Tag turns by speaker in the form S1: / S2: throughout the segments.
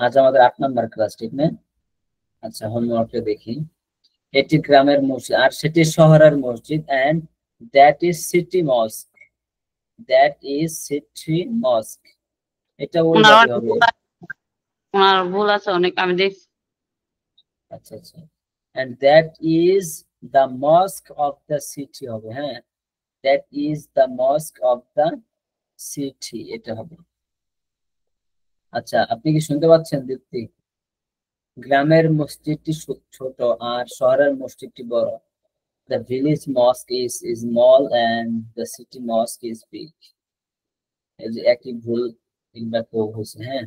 S1: আজ আমাদের 8 number class, ঠিক না? আচ্ছা, হোমওয়ার্কে দেখি। এটি গ্রামের মসজিদ আর সেটি শহরের মসজিদ, and that is city mosque. That is city mosque, এটা ওইভাবে হবে।
S2: ওনার ভুল আছে অনেক, আমি দেখছি।
S1: আচ্ছা আচ্ছা, and that is the mosque of the city হবে। হ্যাঁ, that is the mosque of the city, এটা হবে। আচ্ছা, আপনি কি শুনতে পাচ্ছেন দীপ্তি? গ্রামের মসজিদটি ছোট আর শহরের মসজিদটি বড়। The village mosque is small and the city mosque is big। এই যে একই ভুল তিনবার হয়েছে। হ্যাঁ,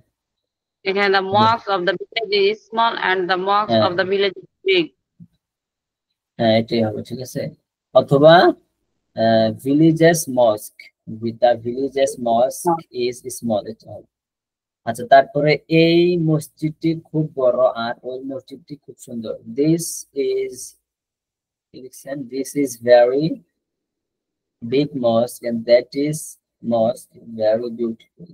S2: এখানে the mosque of the village is small and the mosque of the village is big।
S1: হ্যাঁ, এটাই হবে, ঠিক আছে। অথবা villages mosque, with the villages mosque is small, এটা হবে। আচ্ছা, তারপরে এই মসজিদটি খুব বড় আর ওই মসজিদটি খুব সুন্দর। This is very big mosque and that is mosque very beautiful।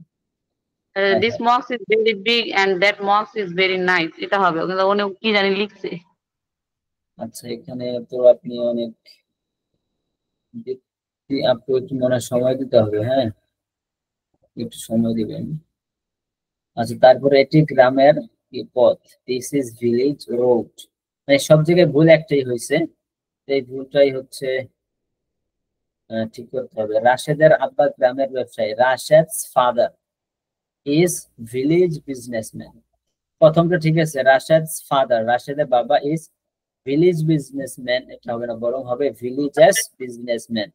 S2: This mosque is very big and that mosque is very nice, এটা হবে। কিন্তু উনি কি জানি লিখছে।
S1: আচ্ছা, এখানে তো আপনি অনেক আপনি একটু মনে সময় দিতে হবে। হ্যাঁ, একটু সময় দিবেন। আচ্ছা, তারপরে এটি গ্রামের পথ। This is village road. মানে সব জায়গায় ভুল একটাই হয়েছে, এই ভুলটাই হচ্ছে ঠিক করতে হবে। রাশেদের আব্বা গ্রামের ব্যবসায়ী। রাশেদস ফাদার ইজ ভিলেজ বিজনেসম্যান। প্রথমটা ঠিক আছে, রাশেদস ফাদার, রাশেদের বাবা ইজ ভিলেজ বিজনেসম্যান, এটা হবে না, বরং হবে ভিলেজেস বিজনেসম্যান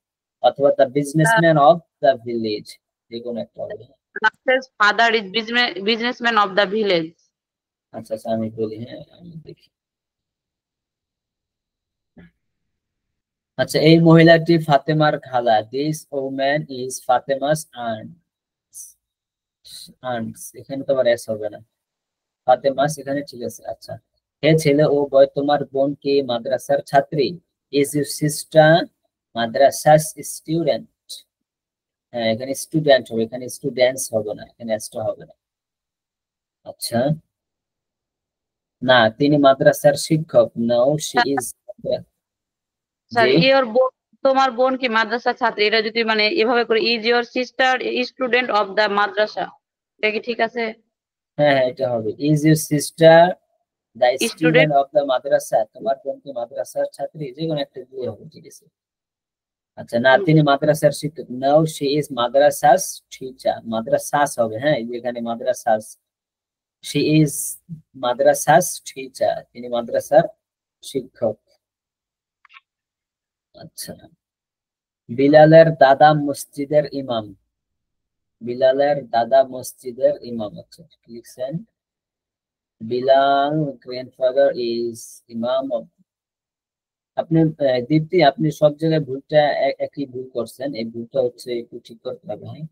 S1: অথবা the businessman of the village, যে কোনো একটা হবে।
S2: Rakesh father is businessman of the village।
S1: আচ্ছা আচ্ছা, আমি বলি। হ্যাঁ, আমি দেখি। আচ্ছা, এই মহিলাটি ফাতেমার খালা। This woman is Fatema's aunt. Aunts, এখানে তো আবার এস হবে না, ফাতেমাস এখানে ঠিক আছে। আচ্ছা, হে ছেলে ও বয়, তোমার বোন কি মাদ্রাসার ছাত্রী? Is your sister madrasa's student? হ্যাঁ, এখানে স্টুডেন্ট হবে, এখানে স্টুডেন্টস হবে না, এখানে এসটা হবে না। আচ্ছা, না, তিনি মাদ্রাসার শিক্ষক। Now she is.
S2: স্যার, তোমার বোন কি মাদ্রাসা ছাত্রী, এটা যদি মানে এভাবে করে is your sister student of the madrasa, এটা কি ঠিক আছে?
S1: হ্যাঁ হ্যাঁ, এটা হবে। Is your sister the student
S2: student
S1: of the madrasa? তোমার বোন কি মাদ্রাসার ছাত্রী? যে কোনো একটা দিয়ে হবে, ঠিক আছে। আচ্ছা, না, তিনি মাদ্রাসার শিক্ষক। Now she is madrasa's teacher. Madrasa's হবে। হ্যাঁ, এই যে এখানে madrasa's, she is madrasa's teacher, তিনি মাদ্রাসার শিক্ষক। আচ্ছা, বিলালের দাদা মসজিদের ইমাম। বিলালের দাদা মসজিদের ইমাম। আচ্ছা, লিখছেন বিলাল গ্র্যান্ডফাদার ইজ ইমাম অফ। আপনি দীপ্তি, আপনি সব জায়গায় ভুলটা একই ভুল করছেন, এই ভুলটা হচ্ছে একটু ঠিক করতে হবে। হ্যাঁ,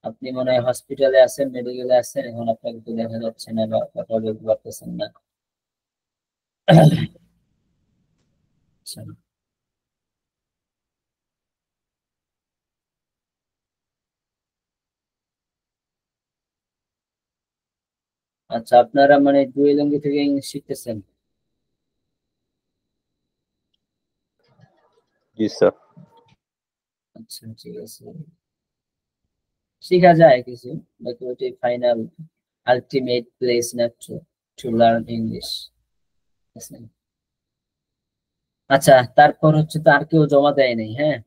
S1: আপনি মনে হয় হসপিটালে আছেন, মেডিকেলে আছেন, এখন আপনাকে তো দেখা যাচ্ছে না বা কথা বলতে পারতেছেন না। আচ্ছা আচ্ছা, আপনারা মানে ডুয়েলিঙ্গো থেকে ইংলিশ শিখতেছেন?
S3: জি স্যার।
S1: আচ্ছা, ঠিক আছে, শেখা যায় কিছু, বাট ওইটাই ফাইনাল আলটিমেট প্লেস না টু লার্ন ইংলিশ। আচ্ছা, তারপর হচ্ছে তো আর কেউ জমা দেয় নাই। হ্যাঁ,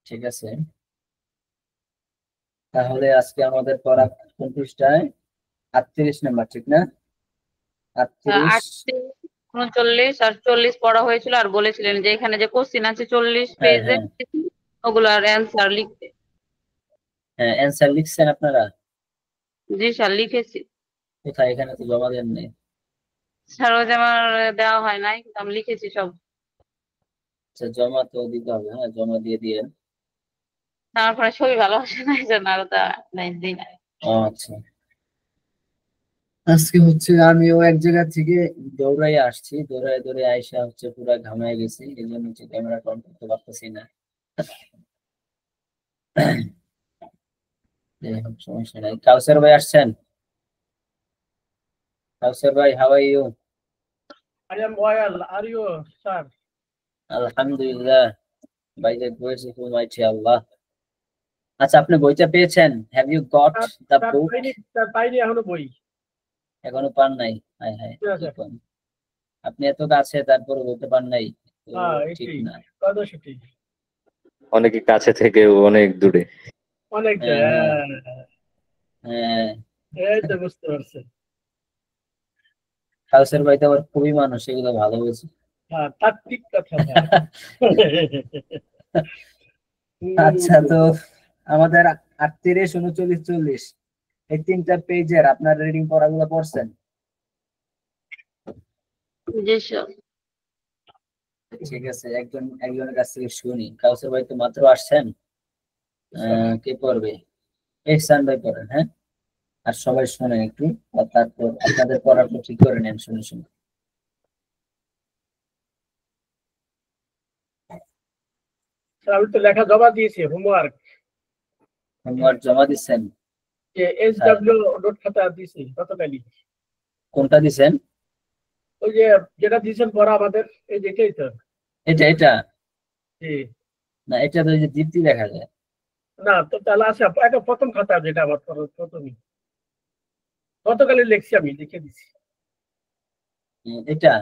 S1: ঠিক আছে, তাহলে আজকে আমাদের পড়া কোন পৃষ্ঠায়? 38 নাম্বার, ঠিক না? 38।
S2: 39 আর 40 পড়া হয়েছিল, আর বলেছিলেন যে এখানে যে কোশ্চিন আছে 40
S1: হ্যাঁ
S2: পেজে,
S1: হ্যাঁ
S2: ওগুলার অ্যান্সার লিখতে।
S1: হ্যাঁ, অ্যান্সার লিখছেন আপনারা?
S2: জি স্যার, লিখেছি।
S1: কোথায়? এখানে তো জমা দেন নাই।
S2: স্যার, ওই যে আমার দেওয়া হয় নাই, কিন্তু আমি লিখেছি সব।
S1: আচ্ছা, জমা তো দিতে হবে। হ্যাঁ, জমা দিয়ে দিয়ে।
S2: তারপরে ছবি ভালো আসে না, এই জন্য আরো তা নাই, দিই না।
S1: আচ্ছা, আজকে হচ্ছে আমিও এক জায়গা থেকে দৌড়াই আসছি, দৌড়ায় দৌড়ে আইসা হচ্ছে পুরো ঘামায় গেছি, এই জন্য হচ্ছে ক্যামেরা অন করতে পারতেছি না। সমস্যা নাই। কাউসার ভাই আসছেন? কাউসার ভাই, how are you?
S3: I am well. Are you, sir?
S1: আলহামদুলিল্লাহ, by the grace of Almighty Allah. আচ্ছা, আপনি বইটা পেয়েছেন? Have you got the book?
S3: তার পাইনি এখনো বই।
S1: এখনো পান নাই? হায় হায়, কি কোন? আপনি এত কাছে তারপরে বলতে পান নাই, ঠিক না।
S4: অনেকে কাছে থেকে অনেক দূরে।
S3: অনেক
S1: হ্যাঁ,
S3: এই তো বুঝতে পারছেন।
S1: কাউসার ভাই তো আবার খুবই মানুষ, এগুলো ভালো বুঝে।
S3: হ্যাঁ, তার ঠিক কথা।
S1: আচ্ছা, তো আমাদের 38, 39, 40 এই তিনটা পেজের আপনার রিডিং পড়াগুলো পড়ছেন?
S2: জি স্যার।
S1: ঠিক আছে, একজনের কাছ থেকে শুনি। কাউসার ভাই তো মাত্র আসছেন, কে পড়বে? এহসান ভাই পড়েন, হ্যাঁ। আর সবাই শোনেন একটু, আর তারপর আপনাদের পড়াটা ঠিক করে নেন শুনে শুনে।
S3: আমি তো লেখা জমা দিয়েছি, হোমওয়ার্ক
S1: জমা দিচ্ছেন?
S3: SW নোট খাতা দিয়েছি গতকালই।
S1: কোনটা দিছেন?
S3: ওই যে যেটা দিয়েছেন পড়া আমাদের, এই যেটাই তো।
S1: এটা
S3: জি
S1: না, এটা তো এই যে দীপ্তি দেখা যায়
S3: না, তো তাহলে আছে একটা প্রথম খাতা, যেটা আমার প্রথমই গতকালই লিখছি, আমি লিখে দিছি।
S1: এটা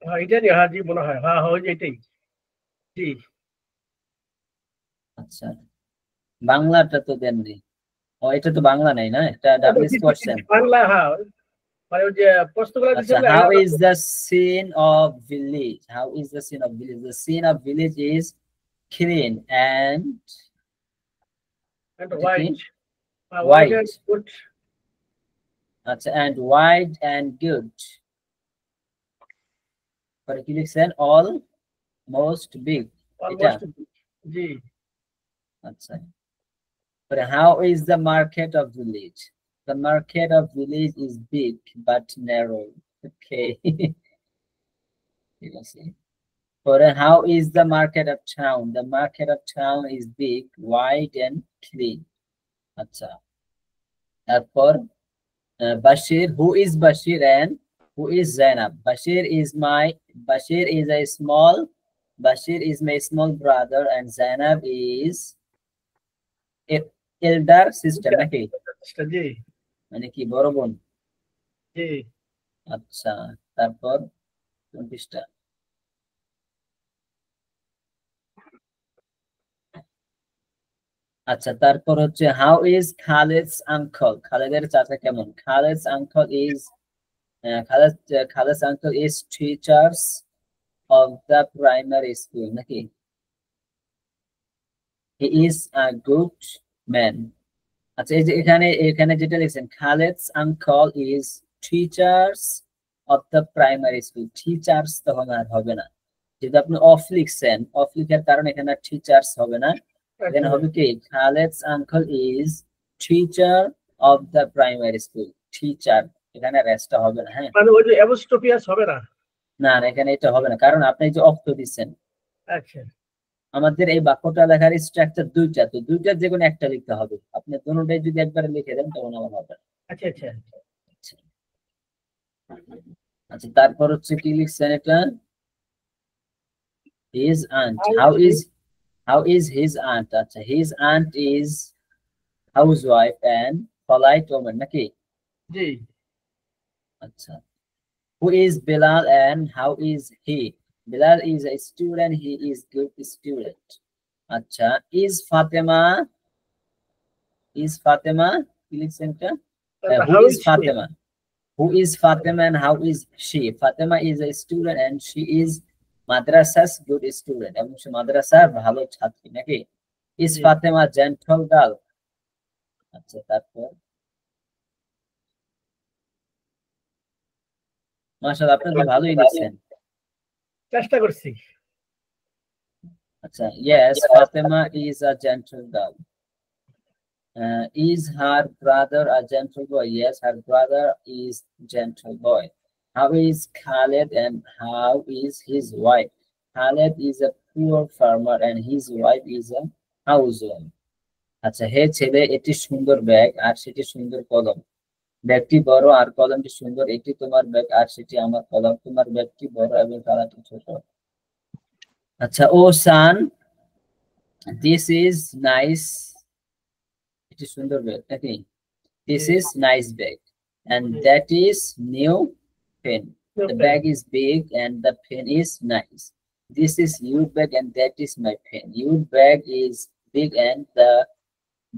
S3: হ্যাঁ, এটাই। হ্যাঁ জি, মনে হয়। হ্যাঁ হ্যাঁ, এটাই। জি।
S1: আচ্ছা, বাংলাটা তো দেননি। ও, এটা তো বাংলা নাই না, এটা ডাব্লিউএস কোশ্চেন।
S3: বাংলা, হ্যাঁ, মানে ওই যে প্রশ্নগুলো
S1: আচ্ছা,
S3: দিয়েছেন।
S1: How is the scene of village? How is the scene of village? The scene of village is clean and
S3: white.
S1: White
S3: and good.
S1: আচ্ছা, and wide and good. পরে কি লিখছেন? almost big.
S3: Almost big. জি।
S1: আচ্ছা, পরে how is the market of village? The market of village is big but narrow. Okay. ঠিক আছে। পরে how is the market of town? The market of town is big, wide and clean. আচ্ছা, তারপর Bashir, who is Bashir and who is Zainab? Bashir is my small brother and Zainab is elder sister নাকি?
S3: জি।
S1: মানে কি, বড় বোন?
S3: জি।
S1: আচ্ছা, তারপর 20টা। আচ্ছা, তারপর হচ্ছে how is Khalid's uncle? খালেদের চাচা কেমন? Khalid's uncle is Khalid's uncle is teachers of the primary school নাকি? He is a good man. আচ্ছা, এই যে এখানে যেটা লিখছেন, Khalid's uncle is teachers of the primary school. Teachers তখন আর হবে না, যেহেতু আপনি অফ লিখছেন, অফ লিখার কারণে এখানে টিচার্স হবে না, এখানে হবে কি, Khalid's uncle is teacher of the primary school. Teacher, এখানে রেস্টটা হবে না। হ্যাঁ,
S3: মানে ওই যে অ্যাপোস্ট্রোফিয়াস হবে না।
S1: না, এখানে এটা হবে না, কারণ আপনি যে অফ তো দিচ্ছেন।
S3: আচ্ছা,
S1: আমাদের এই বাক্যটা লেখার স্ট্রাকচার দুইটা, তো দুইটার যে কোনো একটা লিখতে হবে। আপনি দুটোটাই যদি একবারে লিখে দেন তখন আমার হবে।
S3: আচ্ছা আচ্ছা
S1: আচ্ছা, তারপর হচ্ছে কি লিখছেন এটা? his aunt. How is his aunt? আচ্ছা, his aunt is housewife and polite woman নাকি?
S3: জি।
S1: আচ্ছা, who is Bilal and how is he? Bilal is a student, he is good student. আচ্ছা, is Fatima কি লিখছেন এটা? who is Fatima? Who is Fatima and how is she? Fatima is a student and she is madrasa's good student. এবং সে মাদ্রাসার ভালো ছাত্রী নাকি? Is Fatima gentle girl? আচ্ছা, তারপর মাশাআল্লাহ, আপনি তো ভালোই লিখছেন।
S3: চেষ্টা করছি।
S1: আচ্ছা, yes, Fatima is a gentle girl. Is her brother a gentle boy? Yes, her brother is gentle boy. How is Khaled and how is his wife? Khaled is a poor farmer and his wife is a housewife. আচ্ছা, হে ছেলে, এটি সুন্দর bag আর সেটি সুন্দর কলম। ব্যাগটি বড় আর কলমটি সুন্দর। এটি তোমার ব্যাগ আর সেটি আমার কলম। তোমার ব্যাগটি বড় এবং কালারটি ছোট। আচ্ছা, ও সান, দিস ইজ নাইস। এটি সুন্দর ব্যাগ নাকি? This is nice bag and that is new pen. The bag is big and the pen is nice. This is your bag and that is my pen. Your bag is big and the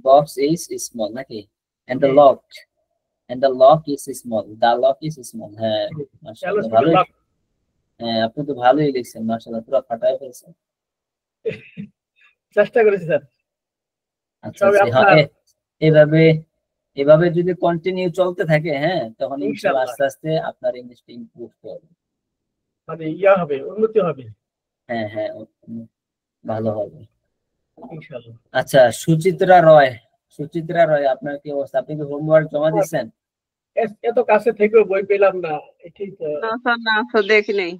S1: box is small নাকি? And the lock is small. The lock is small. হ্যাঁ, মাশাআল্লাহ, ভালোই। হ্যাঁ, আপনি তো ভালোই লিখছেন, মাশাআল্লাহ, পুরো ফাটায় ফেলছেন।
S3: চেষ্টা করেছি স্যার।
S1: আচ্ছা, হ্যাঁ, এভাবে এভাবে যদি কন্টিনিউ চলতে থাকে, হ্যাঁ, তখন ইনশাআল্লাহ আস্তে আস্তে আপনার ইংলিশটা ইমপ্রুভ হবে,
S3: মানে ইয়া হবে, উন্নতি হবে।
S1: হ্যাঁ হ্যাঁ, ভালো হবে
S3: ইনশাআল্লাহ।
S1: আচ্ছা, সুচিত্রা রয়, আপনার কি অবস্থা? আপনি কি হোমওয়ার্ক জমা দিয়েছেন?
S3: এত কাছে থেকেও বই পেলাম না, এটাই তো।
S2: না স্যার, না স্যার, দেখি নাই।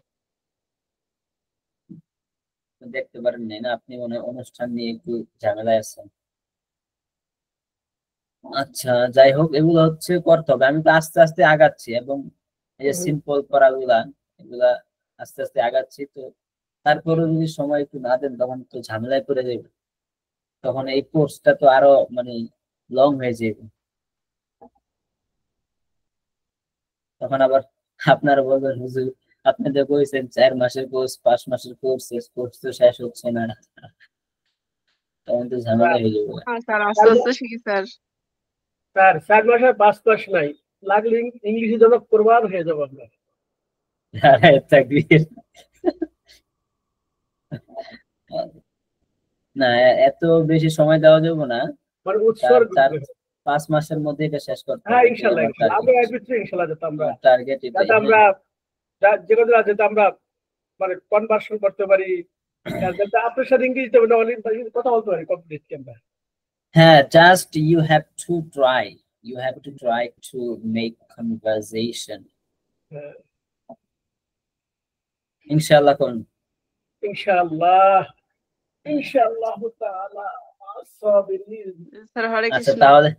S1: দেখতে পারেন নাই না? আপনি মনে হয় অনুষ্ঠান নিয়ে একটু ঝামেলায় আছেন। আচ্ছা, যাই হোক, এগুলো হচ্ছে করতে হবে। আমি তো আস্তে আস্তে আগাচ্ছি এবং এই যে সিম্পল পড়াগুলা, এগুলা আস্তে আস্তে আগাচ্ছি। তো তারপরে যদি সময় একটু না দেন তখন তো ঝামেলায় পড়ে যাবে, তখন এই কোর্সটা তো আরো মানে লং হয়ে যাবে। তখন আবার আপনারা বলবেন, হুজুর আপনি তো বলছেন 4 মাসের কোর্স, 5 মাসের কোর্স, কোর্স তো শেষ হচ্ছে না, তখন তো ঝামেলা হয়ে যাবে।
S2: স্যার আস্তে আস্তে শিখি স্যার।
S3: স্যার 4 মাস আর 5 মাস নাই, লাগলে ইংলিশে জমা করবার হয়ে যাবো আপনার।
S1: তাকবীর। না, এত বেশি সময় দেওয়া যাবে না,
S3: মানে উৎসর্গ।
S1: 4-5 মাসের মধ্যে এটা শেষ করতে
S3: হ্যাঁ
S1: হবে।
S3: ইনশাআল্লাহ, আমরা ইনশাআল্লাহ যাতে আমরা
S1: টার্গেট এটাই।
S3: আমরা যেগুলো আছে আমরা মানে কনভার্সন করতে পারি, যাতে আপনার সাথে ইংরেজিতে কথা বলতে পারি কমপ্লিট আমরা।
S1: হ্যাঁ, just you have to try to make conversation. ইনশাআল্লাহ করুন।
S3: ইনশাআল্লাহ তাআলা সাবিরিন।
S2: স্যার হরে
S1: আচ্ছা
S2: কৃষ্ণ।
S1: তাহলে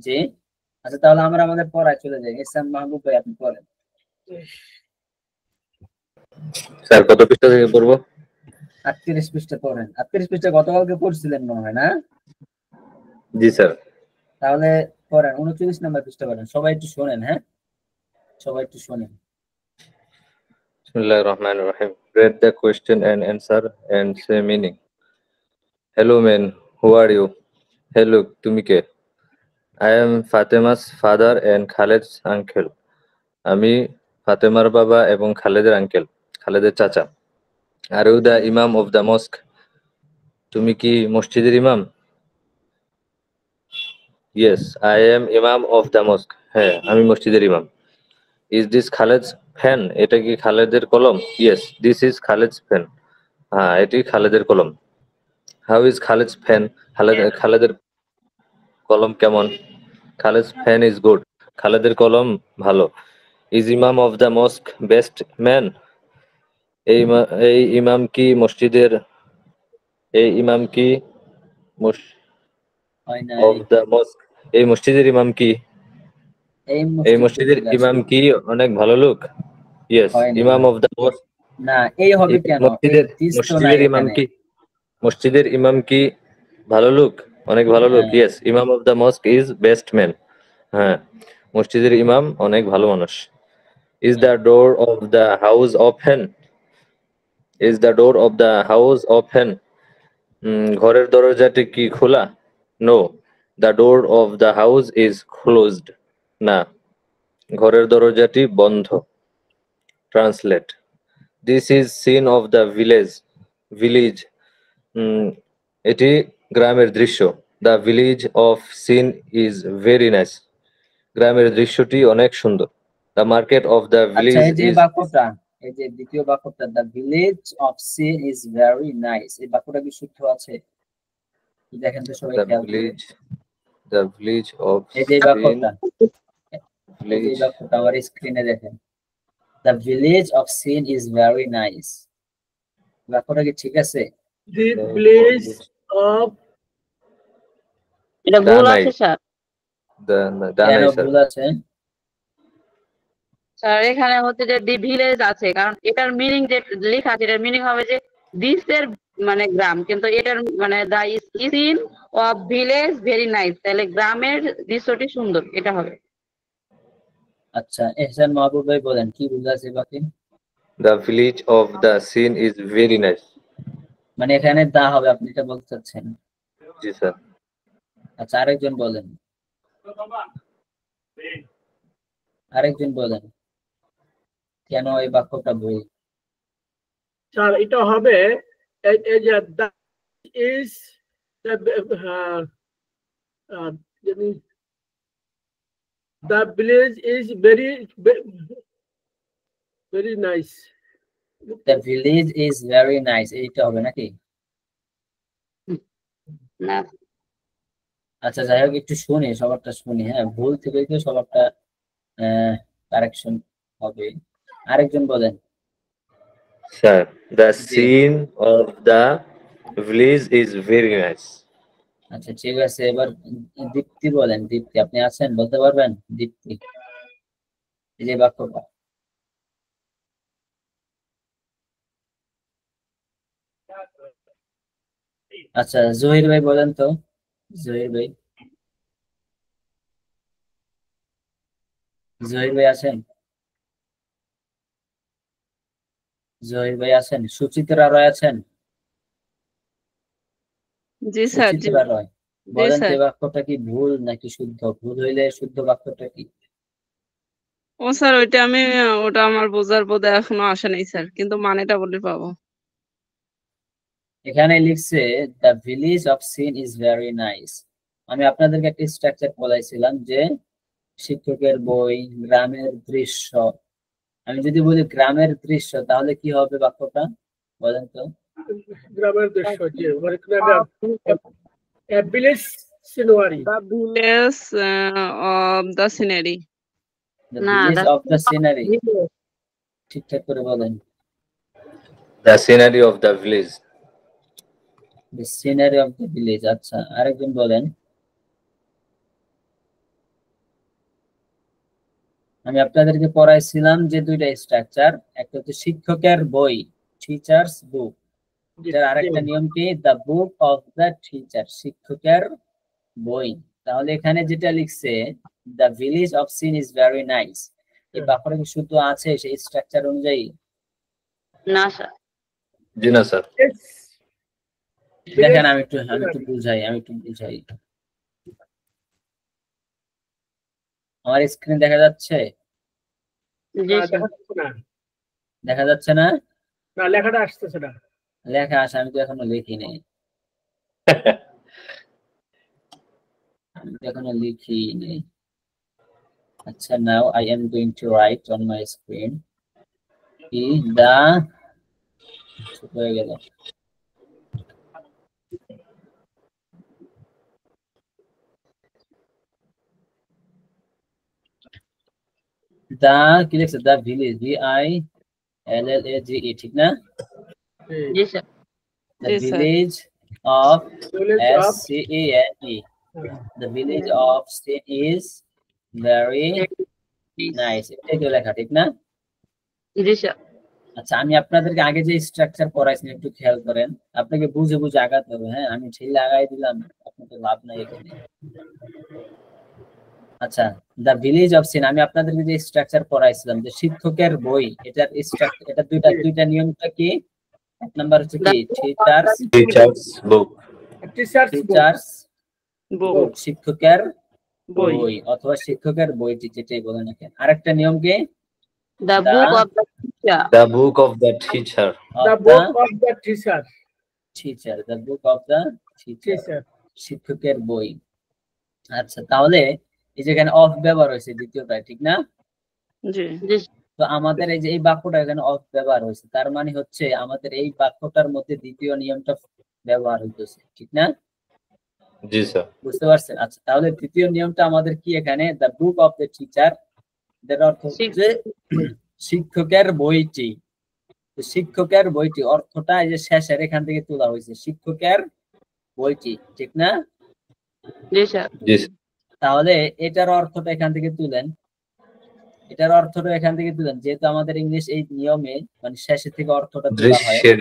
S1: জি, আচ্ছা তাহলে আমরা আমাদের পড়ায় চলে যাই। ইসলাম মাহবুব ভাই, আপনি পড়েন।
S4: স্যার কত পৃষ্ঠা থেকে পড়বো?
S1: 38 পৃষ্ঠা পড়েন। 38 পৃষ্ঠা গতকালকে পড়ছিলেন মনে হয় না?
S4: জি স্যার।
S1: তাহলে পড়েন 39 নাম্বার পৃষ্ঠা পড়েন। সবাই একটু শোনেন, হ্যাঁ, সবাই একটু শোনেন।
S4: Bismillahir Rahmanir Rahim. Read the question and answer and say meaning. Hello man, who are you? Hello, তুমি কে? I am Fatema's father and Khaled's uncle. আমি ফাতেমার বাবা এবং খালেদের আঙ্কেল, খালেদের চাচা। Are you the imam of the mosque? তুমি কি মসজিদের ইমাম? Yes, I am imam of the mosque. হ্যাঁ, আমি মসজিদের ইমাম। Is this Khaled's pen? এটা কি খালেদের কলম? Yes, this is Khaled's pen. হ্যাঁ, এটি খালেদের কলম। How is Khaled's pen? খালেদের কলম কেমন? Khaled's pen is good. খালেদের কলম ভালো। Is imam of the mosque best man? এই ইমাম কি মসজিদের
S1: হয় না?
S4: of the mosque, এই মসজিদের ইমাম কি? এই মসজিদের ইমাম কি অনেক ভালো লোক? Yes, imam of the mosque.
S1: না, এই হবে কেন?
S4: মসজিদের ইমাম কি? মসজিদের ইমাম কি ভালো লোক? অনেক ভালো লোক? Yes, imam of the mosque is best man. হ্যাঁ, মসজিদের ইমাম অনেক ভালো মানুষ। Is the door of the house open? Is the door of the house open? ঘরের দরজাটি কি খোলা? No, the door of the house is closed. না, ঘরের দরজাটি বন্ধ। Translate. This is scene of the village. এটি গ্রামের দৃশ্য। The village of scene is very nice. গ্রামের দৃশ্যটি অনেক সুন্দর। The market of the village
S1: is এই যে দ্বিতীয় বাক্যটা, the village of scene is very nice, এই বাক্যটা কি শুদ্ধ আছে? দেখেন তো সবাই খেয়াল করে।
S4: The village of
S1: এই যে বাক্যটা, আমার স্ক্রিনে দেখেন, the village of scene is very nice, বাক্যটা কি ঠিক আছে?
S3: The village of
S2: এটা
S4: দা
S2: ভুল
S4: নাই,
S2: আছে স্যার।
S4: দা
S1: কেন
S4: নাই স্যার।
S1: ভুল আছে?
S2: স্যার এখানে হচ্ছে যে দি ভিলেজ আছে, কারণ এটার মিনিং যে লেখা আছে এটার মিনিং হবে যে দিস এর মানে গ্রাম, কিন্তু এটার মানে the is in of village very nice, তাহলে গ্রামের দৃশ্যটি সুন্দর এটা হবে।
S1: আচ্ছা, এহসান মাহবুব ভাই বলেন কি ভুল আছে বাকি?
S4: The village of the scene is very nice.
S1: মানে এখানে দা হবে, আপনি এটা বলতে চাচ্ছেন?
S4: জি স্যার।
S1: আচ্ছা, আরেকজন বলেন, আরেকজন বলেন কেন এই বাক্যটা ভুল?
S3: স্যার এটা হবে এই যে that is the village is very nice.
S1: The village is very nice, এইটা হবে নাকি?
S2: না
S1: আচ্ছা যাই হোক, একটু শুনি, সবারটা শুনি। হ্যাঁ, ভুল থেকে তো সবারটা কারেকশন হবে। আরেকজন বলেন।
S4: স্যার দ্য
S1: জি।
S4: Scene of the village is very nice.
S1: আচ্ছা ঠিক আছে, এবার দীপ্তি বলেন। দীপ্তি আপনি আছেন, বলতে পারবেন? দীপ্তি, এই যে বাক্যটা। আচ্ছা জহির ভাই বলেন তো, জহির ভাই, জহির ভাই আছেন? জহির ভাই আছেন? সুচিত্রা রয় আছেন?
S2: জি স্যার। জি
S1: সুচিত্রা রয় বলেন তো
S2: স্যার।
S1: এই বাক্যটা কি ভুল নাকি শুদ্ধ? ভুল হইলে শুদ্ধ বাক্যটা কি?
S5: ও স্যার ওটা আমার বোঝার বোধে এখনো আসে নাই স্যার, কিন্তু মানেটা বলে পাবো।
S1: এখানে লিখছে the village of scene is very nice. আমি আপনাদেরকে একটা স্ট্রাকচার বলাইছিলাম যে শিক্ষকের বই, গ্রামের দৃশ্য। আমি যদি বলি গ্রামের দৃশ্য, তাহলে কি হবে বাক্যটা বলেন তো?
S3: গ্রামের দৃশ্য, যে village scenery.
S5: The village of the scenery.
S1: The
S2: না,
S1: ভিলেজ অফ দ্য সিনারি, ঠিকঠাক করে বলেন।
S4: The scenery of the village.
S1: The scenery of the village. আচ্ছা আরেকজন বলেন। আমি আপনাদেরকে পড়াইছিলাম যে দুইটা স্ট্রাকচার, একটা হচ্ছে শিক্ষকের বই, টিচার্স বুক, এটার আরেকটা নিয়ম কি? The book of the teacher, শিক্ষকের বই। তাহলে এখানে যেটা লিখছে the village of scene is very nice, এই বাক্যটা কি শুদ্ধ আছে সেই স্ট্রাকচার অনুযায়ী?
S2: না স্যার।
S4: জি না স্যার।
S1: দেখেন আমি একটু বুঝাই, আমার স্ক্রিন দেখা যাচ্ছে?
S2: জি স্যার।
S1: দেখা যাচ্ছে না?
S3: না, লেখাটা আসতেছে না।
S1: লেখা আসে, আমি তো এখনো লিখিনি। আচ্ছা, now I am going to write on my screen the হয়ে গেল। দা কি লিখছে? দা ভিলেজ, VILLAGE, ঠিক না?
S2: জি sir.
S1: The
S5: Yes, sir.
S1: village of
S3: Village of
S1: SCANE, the village of Sin is very nice, এটাই তো লেখা, ঠিক না?
S2: জি স্যার।
S1: আচ্ছা, আমি আপনাদেরকে আগে যে স্ট্রাকচার পড়াইছি একটু খেয়াল করেন, আপনাকে বুঝে বুঝে আগাতে হবে। হ্যাঁ, আমি ঠেলে আগাই দিলাম, আপনাদের লাভ নাই এখানে। আচ্ছা, দ্য ভিলেজ অফ সিন, আমি আপনাদেরকে যে স্ট্রাকচার পড়াইছিলাম যে শিক্ষকের বই, এটার স্ট্রাকচার, এটা দুইটা নিয়মটা কি? এক নাম্বার হচ্ছে কি?
S4: Teacher's book.
S1: Teacher's
S5: Book.
S1: Book, শিক্ষকের
S5: বই।
S1: বই অথবা শিক্ষকের বইটি, যেটাই বলেন না কেন। আরেকটা নিয়ম কি?
S2: The book of the teacher.
S4: The book of the teacher.
S3: the book of the teacher.
S1: Teacher, the book of the teacher, শিক্ষকের বই। আচ্ছা, তাহলে এই যে এখানে অফ ব্যবহার হয়েছে দ্বিতীয়টা, ঠিক না?
S5: জি।
S2: জি
S1: তো আমাদের এই যে এই বাক্যটা এখানে অফ ব্যবহার হয়েছে, তার মানে হচ্ছে আমাদের এই বাক্যটার মধ্যে দ্বিতীয় নিয়মটা ব্যবহার হইতেছে, ঠিক না?
S4: জি স্যার।
S1: বুঝতে পারছেন? আচ্ছা, তাহলে দ্বিতীয় নিয়মটা আমাদের কি এখানে? The book of the teacher, এর অর্থ হচ্ছে শিক্ষকের বইটি। শিক্ষকের বইটি অর্থটা এই যে শেষের এখান থেকে তোলা হয়েছে, শিক্ষকের বইটি, ঠিক না?
S2: জি স্যার।
S4: জি
S1: তাহলে এটার অর্থটা এখান থেকে তুলেন, এটার অর্থটা এখান থেকে তুলেন, যেহেতু আমাদের ইংলিশ এই নিয়মে মানে শেষের থেকে অর্থটা তোলা হয়,
S4: দৃশ্যের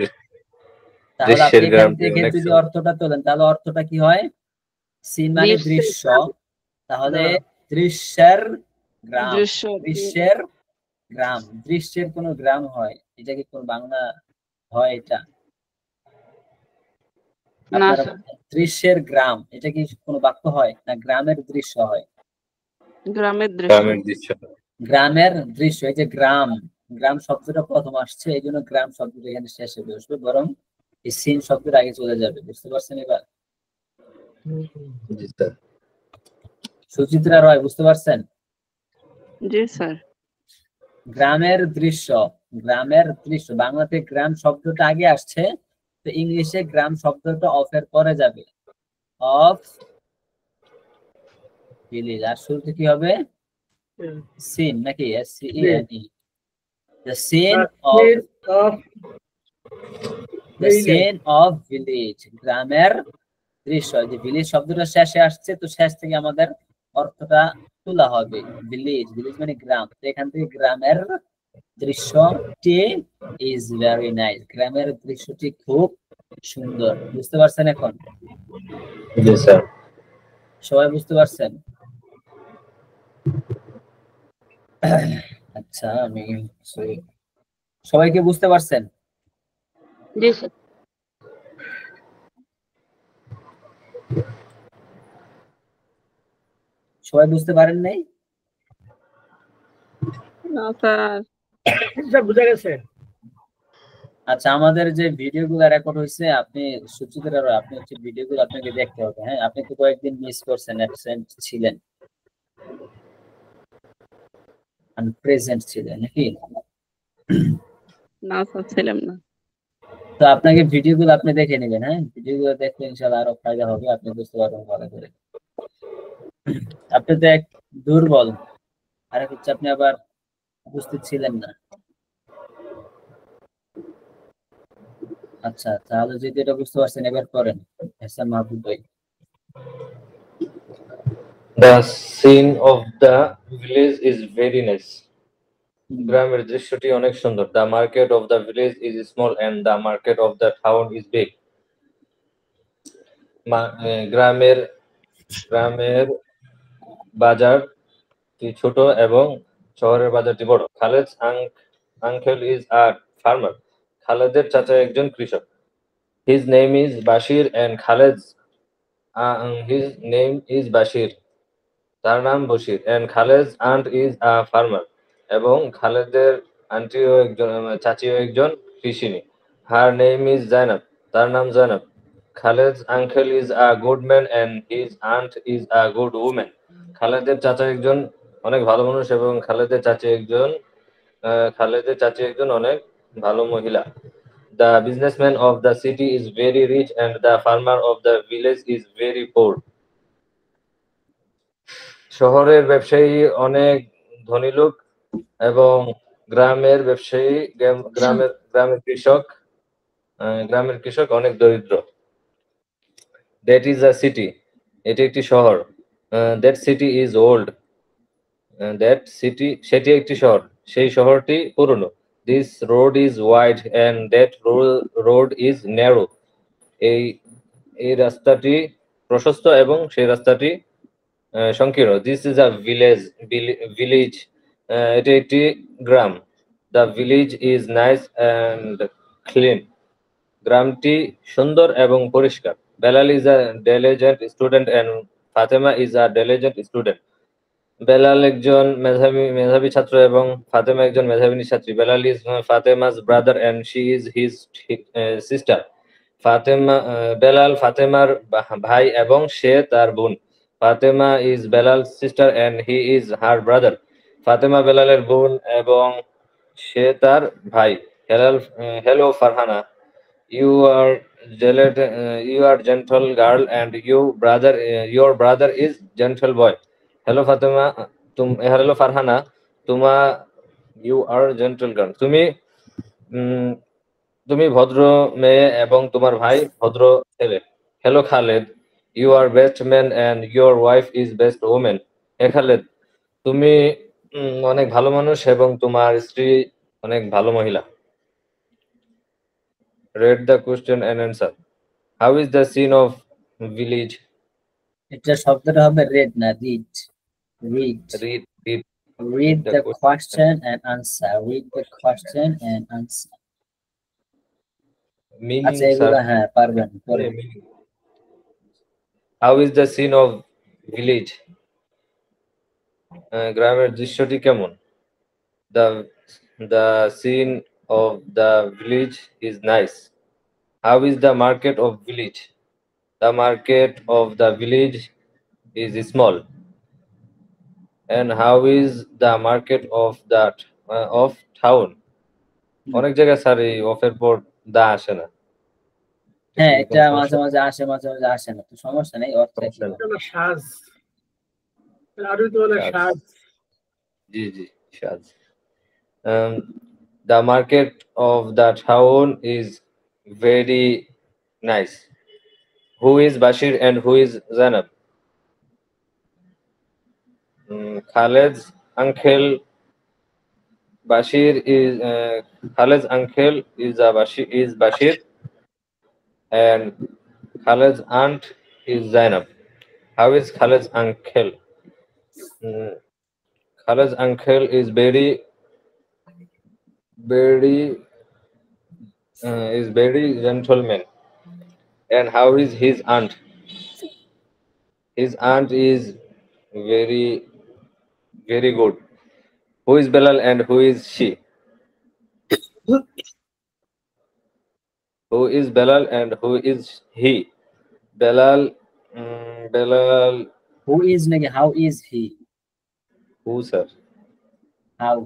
S1: তাহলে আপনি
S4: দৃশ্যের
S1: এখান
S4: গ্রামটি
S1: থেকে
S4: অনেক
S1: যদি
S4: সুন্দর।
S1: অর্থটা তোলেন তাহলে অর্থটা কি হয়? সিন মানে
S2: দৃশ্যের
S1: দৃশ্য,
S2: গ্রাম।
S1: তাহলে
S3: না,
S1: দৃশ্যের গ্রাম,
S5: দৃশ্য
S1: দৃশ্যের গ্রাম, দৃশ্যের কোন গ্রাম হয়? এটা কি কোন বাংলা হয়? এটা
S2: না
S1: আপনারা
S2: স্যার,
S1: বলেন, দৃশ্যের গ্রাম এটা কি কোনো বাক্য হয়, না গ্রামের দৃশ্য হয়?
S5: গ্রামের দৃশ্য।
S4: গ্রামের দৃশ্য।
S1: গ্রামের দৃশ্য, এই যে গ্রাম, গ্রাম শব্দটা প্রথম আসছে এই জন্য গ্রাম শব্দটা এখানে শেষে বসবে, বরং এই সিন শব্দের আগে চলে যাবে। বুঝতে পারছেন এবার?
S4: জি স্যার।
S1: সুচিত্রা রয়, বুঝতে পারছেন?
S5: জি স্যার।
S1: গ্রামের দৃশ্য, গ্রামের দৃশ্য, বাংলাতে গ্রাম শব্দটা আগে আসছে, তো ইংলিশে গ্রাম শব্দটা অফের পরে যাবে, অফ ভিলেজ। আর শুরুতে কি হবে? সিন নাকি? SCENE, the scene of the scene of village, গ্রামের দৃশ্য। যে ভিলেজ শব্দটা শেষে আসছে, তো শেষ থেকে আমাদের অর্থটা তোলা হবে। ভিলেজ, ভিলেজ মানে গ্রাম, তো এখান থেকে গ্রামের দৃশ্যটি ইজ ভেরি নাইস, গ্রামের দৃশ্যটি খুব সুন্দর। বুঝতে পারছেন এখন?
S4: জি স্যার।
S1: সবাই বুঝতে পারছেন? আচ্ছা, আমি সবাইকে বুঝতে পারছেন?
S2: জি স্যার।
S1: সবাই বুঝতে পারেন নাই?
S5: না স্যার।
S3: স্যার বুঝা গেছে।
S1: আচ্ছা, আমাদের যে ভিডিওগুলো রেকর্ড হয়েছে, আপনি সুচিত্রা রয়, আপনি হচ্ছে ভিডিওগুলো আপনাকে দেখতে হবে। হ্যাঁ, আপনি তো কয়েকদিন মিস করছেন, অ্যাবসেন্ট ছিলেন, আনপ্রেজেন্ট ছিলেন নাকি?
S5: না স্যার, ছিলাম না।
S1: তো আপনাকে ভিডিওগুলো আপনি দেখে নেবেন। হ্যাঁ, ভিডিওগুলো দেখলে ইনশাআল্লাহ আরো ফায়দা হবে, আপনি বুঝতে পারবেন ভালো করে। আপনি তো এক দুর্বল, আর হচ্ছে আপনি আবার উপস্থিত ছিলেন না। আচ্ছা, তাহলে যদি এটা বুঝতে পারছেন, এবার করেন হাসান মাহমুদ ভাই।
S4: The scene of the village is very nice. গ্রামের দৃশ্যটি অনেক সুন্দর। The market of the village is small and the market of the town is big. গ্রামের গ্রামের বাজারটি ছোট এবং শহরের বাজারটি বড়। Khaled uncle is a farmer. খালেদের চাচা একজন কৃষক। His name is Bashir and his name is Bashir. তার নাম Bashir. and Khaled's aunt is a farmer. এবং খালেদের আন্টিও একজন চাচিও একজন কৃষিনী। Her name is Zainab. তার নাম জানাব। Khaled's uncle is a good man and his aunt is a good woman. খালেদের চাচা একজন অনেক ভালো মানুষ এবং খালেদের চাচি একজন অনেক ভালো মহিলা। The businessman of the city is very rich and the farmer of the village is very poor. শহরের ব্যবসায়ী অনেক ধনী লোক এবং গ্রামের ব্যবসায়ী গ্রামের কৃষক অনেক দরিদ্র। That is a city. এটি একটি শহর। That city is old. সেটি একটি শহর। সেই শহরটি পুরনো। This road is wide and that road is narrow. এই রাস্তাটি প্রশস্ত এবং সেই রাস্তাটি সংকীর্ণ। This is a village. এটি একটি গ্রাম। The village is nice and clean. গ্রামটি সুন্দর এবং পরিষ্কার। Belal is a diligent student and Fatema is a diligent student. Belal একজন মেধাবী ছাত্র এবং ফাতেমা একজন মেধাবী ছাত্রী। Belal is Fatema's brother and she is his sister. Belal ফাতেমার ভাই এবং সে তার বোন। Fatema is Belal's sister and he is her brother. Fatema বেলালের বোন এবং সে তার ভাই। Hello Farhana, you are gentle girl and your brother is gentle boy. Hello Fatima, hello Farhana, you are gentle girl. তুমি ভদ্র মেয়ে এবং তোমার ভাই ভদ্র ছেলে। Hello Khaled, You are best man and your wife is best woman. হে খালেদ, তুমি অনেক ভালো মানুষ এবং তোমার স্ত্রী অনেক ভালো মহিলা। Read the question and answer. How is the scene of village?
S1: এটা শব্দটা হবে রেড না read. Read
S4: Read
S1: read
S4: the
S1: the
S4: question.
S1: question and answer. Read the question and answer.
S4: Meaning,
S1: আচ্ছা এগুলো
S4: sir.
S1: হ্যাঁ পারবেন পরে।
S4: Meaning. How is the scene of village? গ্রামের দৃশ্যটি কেমন? The scene of the village is nice. How is the market of village? The market of the village is small. And how is the market of that of town? অনেক জায়গায় sir এই অফের পর দা আসে না।
S1: হ্যাঁ
S4: কি
S1: এটা
S4: কোনো
S1: মাঝে
S4: সমস্যা?
S1: মাঝে আসে মাঝে মাঝে আসে না, তো সমস্যা নেই, অর্থ একই
S4: সমস্যা নেই।
S1: হবে।
S3: এটা হলো সাজ, আরবি তো বলে
S4: সাজ।
S3: সাজ।
S4: জি জি সাজ। The market of the town is very nice. Who is Bashir and who is Zainab? Khaled's uncle Bashir is Khaled's uncle is Bashir and Khaled's aunt is Zainab. How is Khaled's uncle? Khaled's uncle is very gentleman. And how is his aunt? His aunt is very very good. Who is Belal and who is she? Who is Belal and who is he? Belal, Belal,
S1: Who is নাকি how is he?
S4: who sir?
S1: How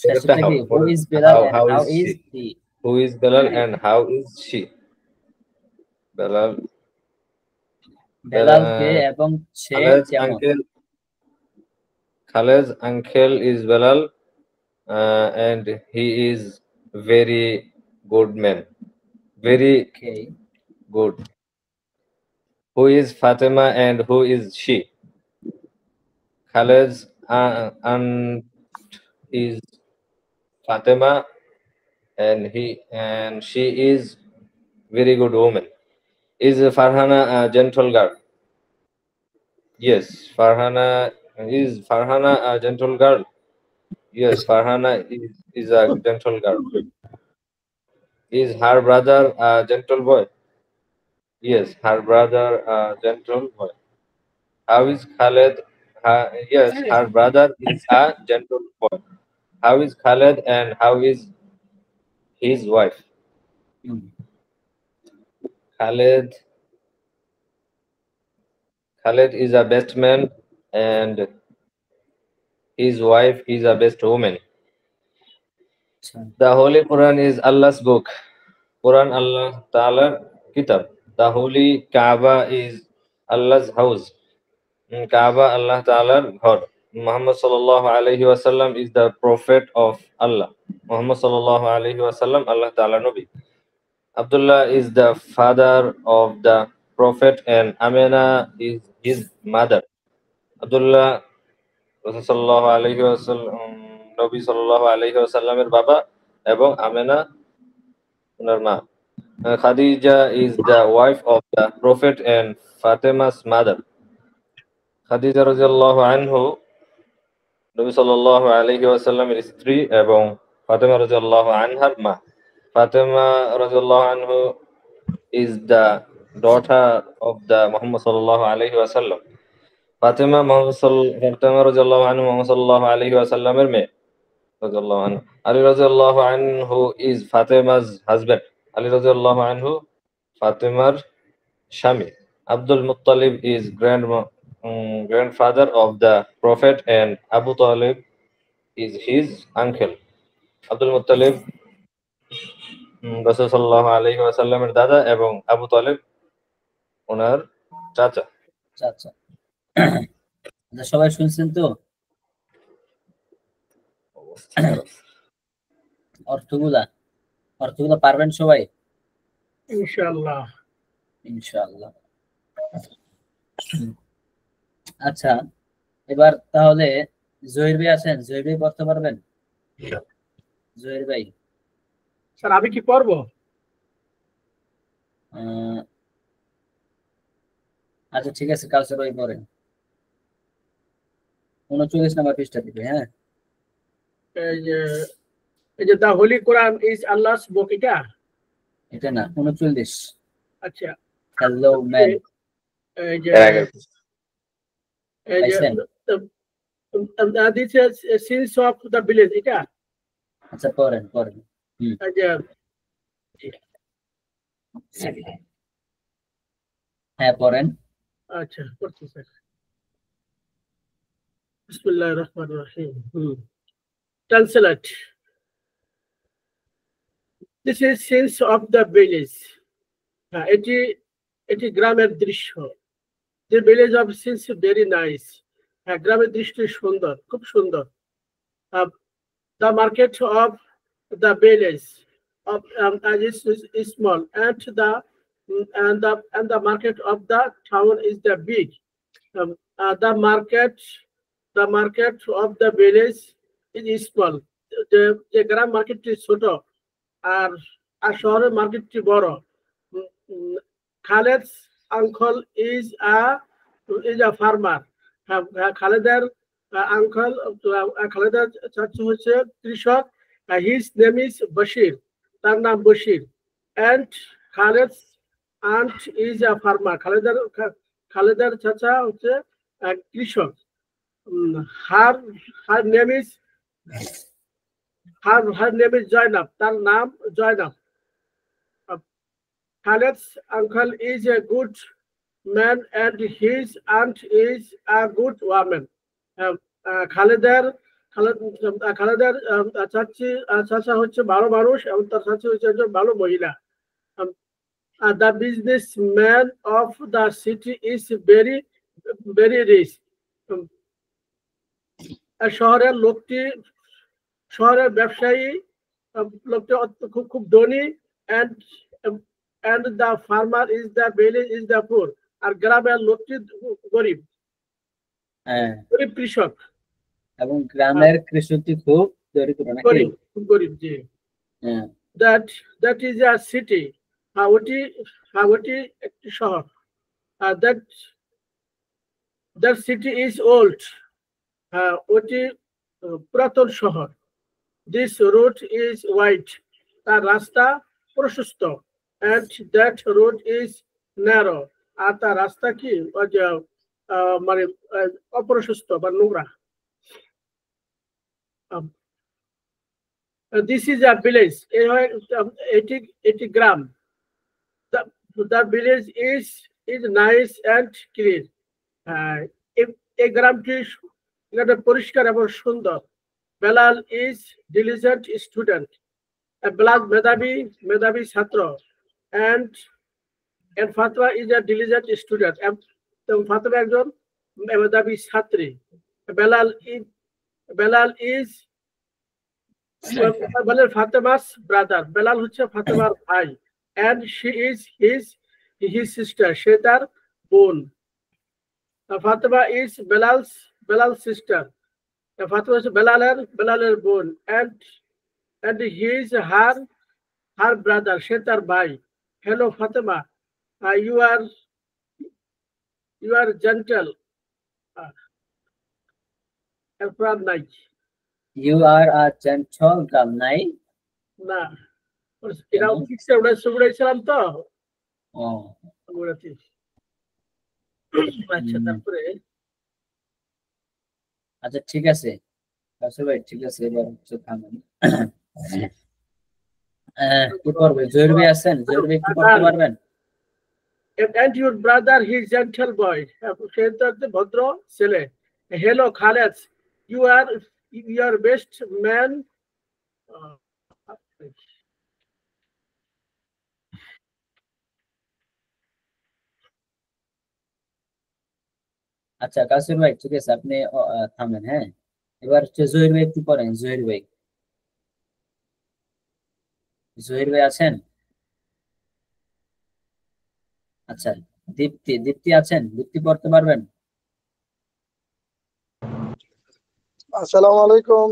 S1: শেষেরটা কি who is Bilal
S4: How
S1: and
S4: how
S1: how
S4: is
S1: is
S4: she?
S1: he?
S4: Who is Belal and how is she? Belal.
S1: Belal কে এবং সে
S4: Khaled's
S1: কেমন?
S4: uncle. Khaled's uncle is Belal, and he is very good man. Very
S1: Okay.
S4: good. Who is Fatima and who is she? Khaled's aunt is Fatima, and she is very good woman. Is Farhana a gentle girl? Yes, Farhana a gentle girl? Yes, Farhana is a gentle girl. Is her brother a gentle boy? Yes, her brother a gentle boy. How is Khaled? Yes, her brother is a gentle boy. How is Khaled and how is his wife? Khaled is a best man and his wife is a best woman. The Holy Quran is Allah's book. Quran Allah Ta'ala Kitab. The Holy Kaaba is Allah's house. Kaaba Allah Ta'ala Ghar. Muhammad Sallallahu Alaihi Wasallam is the prophet of Allah. Muhammad Sallallahu Alaihi Wasallam Allah Ta'ala Nabi. Abdullah is the father of the prophet and Amina is his mother. Abdullah রাসূল সাল্লাল্লাহু আলাইহি ওয়াসাল্লাম নবী সাল্লাল্লাহু আলাইহি ওয়াসাল্লামের বাবা এবং আমেনা ওনার মা। Khadija is the wife of the prophet and Fatima's mother. Khadija রাদিয়াল্লাহু আনহু নবী সাল্লাল্লাহু আলাইহি ওয়াসাল্লামের স্ত্রী এবং ফাতেমা রাদিয়াল্লাহু আনহার মা। ফাতেমা রাদিয়াল্লাহু আনহু is the daughter of the Muhammad sallallahu alaihi wasallam. Fatema রাদিয়াল্লাহু আনহু মুহাম্মদ সাল্লাল্লাহু আলাইহি ওয়াসাল্লামের মেয়ে রাদিয়াল্লাহু আনহু। আলী রাদিয়াল্লাহু আনহু is Fatima's husband. আলী রাদিয়াল্লাহু আনহু ফাতেমার স্বামী। Abdul Muttalib is grandfather of the prophet and Abu Talib is his uncle. Abdul Muttalib রাসূল সাল্লাল্লাহু আলাইহি ওয়াসাল্লামের দাদা এবং আবু তালিব ওনার চাচা।
S1: আচ্ছা সবাই শুনছেন তো অর্থগুলা পারবেন সবাই?
S3: ইনশাআল্লাহ।
S1: ইনশাআল্লাহ। আচ্ছা, এবার তাহলে জহির ভাই আছেন, জহির ভাই পড়তে পারবেন? জহির ভাই,
S3: স্যার আমি কি পড়বো?
S1: আচ্ছা ঠিক আছে, কাউসার ভাই পড়েন 39 নম্বর পৃষ্ঠা থেকে। হ্যাঁ,
S3: এই যে দা হোলি কোরআন ইজ আল্লাহস বুক,
S1: এটা না, 39।
S3: আচ্ছা,
S1: হ্যালো ম্যান,
S3: এই যে
S1: পাইছেন?
S3: This is scenes of the village,
S1: আচ্ছা পড়েন পড়েন।
S3: এই যে
S1: হ্যাঁ পড়েন।
S3: আচ্ছা পড়ছি স্যার। বিসমিল্লাহির রহমানির রহিম। Translate. This is scenes of the village. এটি গ্রামের দৃশ্য। The village of Sins very nice. গ্রামের দৃষ্টি সুন্দর, খুব সুন্দর। The market of the village of is small, and the market of the town is the big. The market of the village is small. যে গ্রাম মার্কেটটি ছোট আর শহরের মার্কেটটি বড়। Khaled's uncle is a farmer. খালেদার আঙ্কল, খালেদার চাচু হচ্ছে কৃষক। His name is Bashir. তার নাম Bashir. And Khaled's aunt is a farmer. খালেদার চাচা হচ্ছে কৃষক। Her name is Zainab. তার নাম Zainab. Khaled's uncle is a good man and his aunt is a good woman. খালেদার চাচা হচ্ছে ভালো মানুষ এবং তার চাচি হচ্ছে একজন ভালো মহিলা। The businessman of the city is very very rich. শহরের ব্যবসায়ী লোকটি খুব ধনী। and the farmer is the village is the poor. আর গ্রামের লোকটি গরিব, গরিব কৃষক।
S1: এবং গ্রামের কৃষকটি খুব দরিদ্র নাকি?
S3: গরিব, খুব গরিব, জি। that is a city. ওটি একটি শহর। that city is old. ওটি পুরাতন শহর। this road is wide. তার রাস্তা প্রশস্ত। and that road is narrow. আর তার রাস্তা কি মানে অপ্রশস্ত বা নোংরা। this is a village. এটি গ্রাম। the village is nice and clean. এই গ্রামটি পরিষ্কার এবং সুন্দর। Belal is diligent student. Belal মেধাবী ছাত্র। and Fatema is a diligent student. এবং ফাতেমা একজন মেধাবী ছাত্রী। Belal is ফাতেমা's brother. বেলাল হচ্ছে ফাতেমার ভাই। and she is his sister. সে তার বোন। Fatema is বেলাল's sister. ফাতেমা হচ্ছে বেলালের বোন। and he is her brother. সে তার ভাই। hello Fatima, you are gentle. এরপর নাই।
S1: You are a gentle girl, নাই?
S3: না, এরা ফিক্সে উড়াইছিলাম তো। আচ্ছা, তারপরে
S1: আচ্ছা ঠিক আছে ভাই, ঠিক আছে, এবার হচ্ছে থামেন। কি করবে? জহির ভাই আছেন? জহির ভাই কি করতে পারবেন?
S3: and your brother, he is gentle boy. সে তো একটা ভদ্র ছেলে। hello Khaled, you are best man.
S1: আচ্ছা কাসির ভাই, ঠিক আছে, আপনি থামেন। হ্যাঁ, এবার হচ্ছে জহির ভাই একটু পড়েন। জহির ভাই আছেন? আচ্ছা দীপ্তি, দীপ্তি আছেন? দীপ্তি পড়তে পারবেন?
S6: আসসালামু আলাইকুম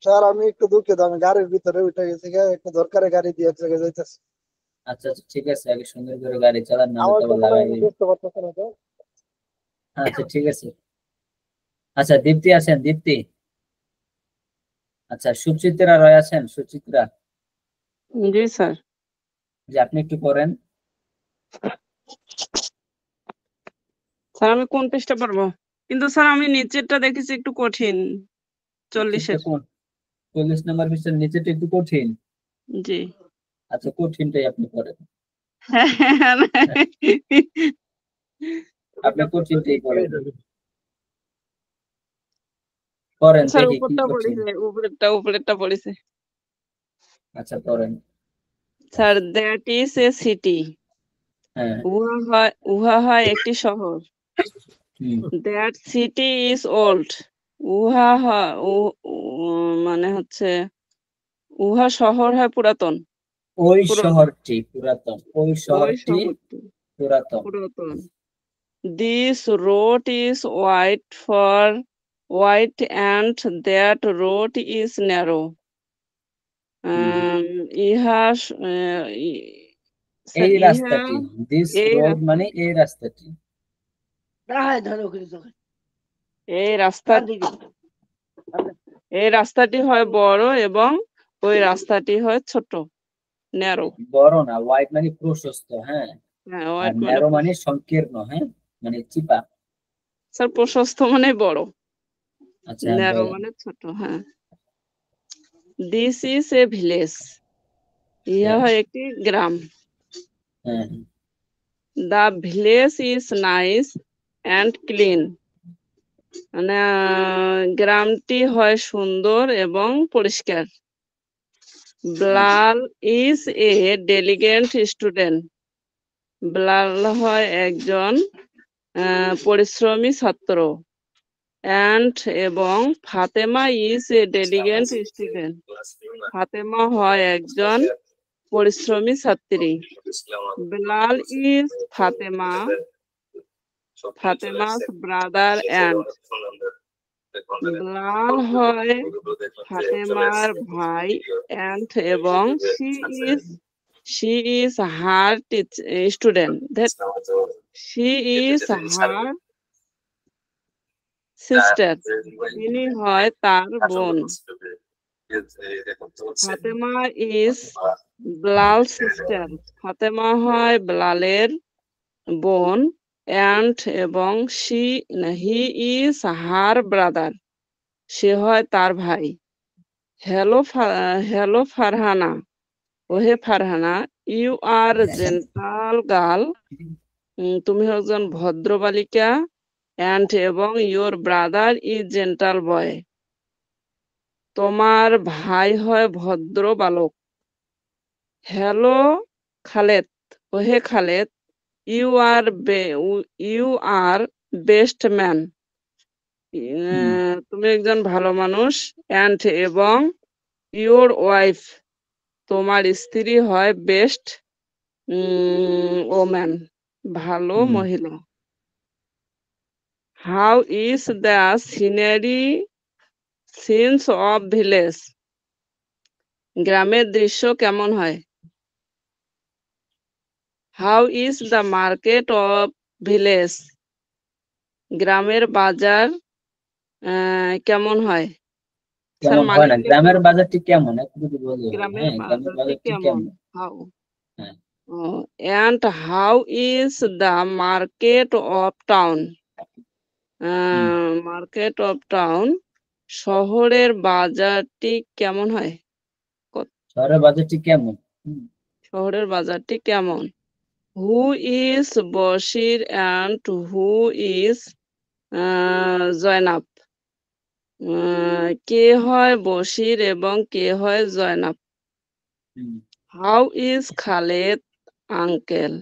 S6: স্যার, আমি একটু দুঃখিত, আমি গাড়ির ভিতরে উঠে গেছি, একটু দরকারে গাড়ি দিয়ে এক জায়গায় যাইতেছি।
S1: আচ্ছা আচ্ছা, ঠিক আছে, আগে সুন্দর করে গাড়ি চালান, নাহলে
S6: আমার
S1: তো
S6: তো
S1: আবার
S6: মনে হয়
S1: লাগাই।
S6: বুঝতে পারতেছে না স্যার।
S1: আচ্ছা ঠিক আছে। আচ্ছা দীপ্তি আছেন? দীপ্তি। আচ্ছা, সুচিত্রা রয় আছেন? সুচিত্রা,
S5: জি স্যার।
S1: যে আপনি একটু করেন।
S5: স্যার আমি কোন পেজটা পারবো? কিন্তু স্যার আমি নিচেরটা দেখেছি একটু কঠিন, 40-এর।
S1: 40 নম্বর পৃষ্ঠার নিচেটা একটু কঠিন।
S5: জি।
S1: আচ্ছা, কঠিনটাই আপনি করেন। আপনি কঠিনটাই করেন, করেন
S5: স্যার
S1: দেখি কি
S5: উপরটা
S1: কঠিন।
S5: পড়েছে, উপরেরটা পড়েছে।
S1: আচ্ছা করেন।
S5: Sir that is a city,
S1: হ্যাঁ।
S5: উহা হয় একটি শহর।
S1: হুম।
S5: দ্যাট সিটি ইজ ওল্ড, উহা হয় মানে হচ্ছে উহা শহর হয় পুরাতন।
S1: ওই
S5: পুরনো।
S1: শহরটি পুরাতন, ওই
S5: ওই
S1: শহরটি
S5: শহরটি
S1: পুরাতন।
S5: পুরাতন। This road is wide and that road is narrow. ইহা স্যার
S1: এই
S5: ইহা
S1: রাস্তাটি, দিস
S5: এই
S1: রোড
S5: রাস্তা
S1: মানে এই রাস্তাটি।
S5: এই রাস্তা এই রাস্তাটি হয় বড় এবং ওই রাস্তাটি হয় ছোট, ন্যারো।
S1: বড় না, ওয়াইড মানে প্রশস্ত, হ্যাঁ।
S5: হ্যাঁ,
S1: আর
S5: ওয়াইড মানে
S1: ন্যারো মানে সংকীর্ণ, হ্যাঁ, মানে চিপা।
S5: স্যার প্রশস্ত মানে বড়,
S1: আচ্ছা হ্যাঁ,
S5: ন্যারো
S1: বলেন।
S5: মানে ছোট। হ্যাঁ। দিস ইজ এ ভিলেজ, ইহা
S1: হ্যাঁ
S5: হয় একটি গ্রাম।
S1: হ্যাঁ।
S5: The village is nice and clean, মানে গ্রামটি হয় সুন্দর এবং পরিষ্কার। ব্লাল ইজ এ ডেলিগেন্ট স্টুডেন্ট, ব্লাল হয় একজন পরিশ্রমী ছাত্র। অ্যান্ড এবং Fatema is a diligent student, ফাতেমা হয় একজন পরিশ্রমী ছাত্রী। Bilal is Fatema's brother and, Bilal হয় ফাতেমার ভাই। অ্যান্ড এবং she is her student, that she is her sister, তিনি হয় তার বোন। ফাতেমা ইজ বিলাল সিস্টার, ফাতেমা হয় বিলালের বোন। অ্যান্ড এবং হি ইজ হার ব্রাদার, সে হয় তার ভাই। হ্যালো ফারহানা, ওহে Farhana, you are gentle girl, তুমি একজন ভদ্র বালিকা। অ্যান্ড এবং your brother is gentle boy, তোমার ভাই হয় ভদ্র বালক। হ্যালো খালেদ, ওহে Khaled, you are best man, তুমি একজন ভালো মানুষ। অ্যান্ড এবং ইয়োর ওয়াইফ, তোমার স্ত্রী হয় বেস্ট ওম্যান, ভালো মহিলা। How is the scenery scenes of village, গ্রামের দৃশ্য কেমন হয়। How is the market of village, গ্রামের বাজার কেমন হয়। স্যার
S1: কেমন
S5: মানে
S1: হয় না, গ্রামের বাজারটি কেমন একটু যদি বললে হয়।
S5: গ্রামের
S1: হ্যাঁ, গ্রামের
S5: বাজারটি
S1: বাজারটি
S5: কেমন,
S1: কেমন।
S5: হাউ।
S1: হ্যাঁ।
S5: And how is the market of town, market of town, শহরের বাজারটি কেমন হয়।
S1: শহরের বাজারটি কেমন।
S5: শহরের বাজারটি কেমন। Who is Bashir and who is Zainab, কে হয় বশির এবং কে হয় Zainab. How is Khaled uncle,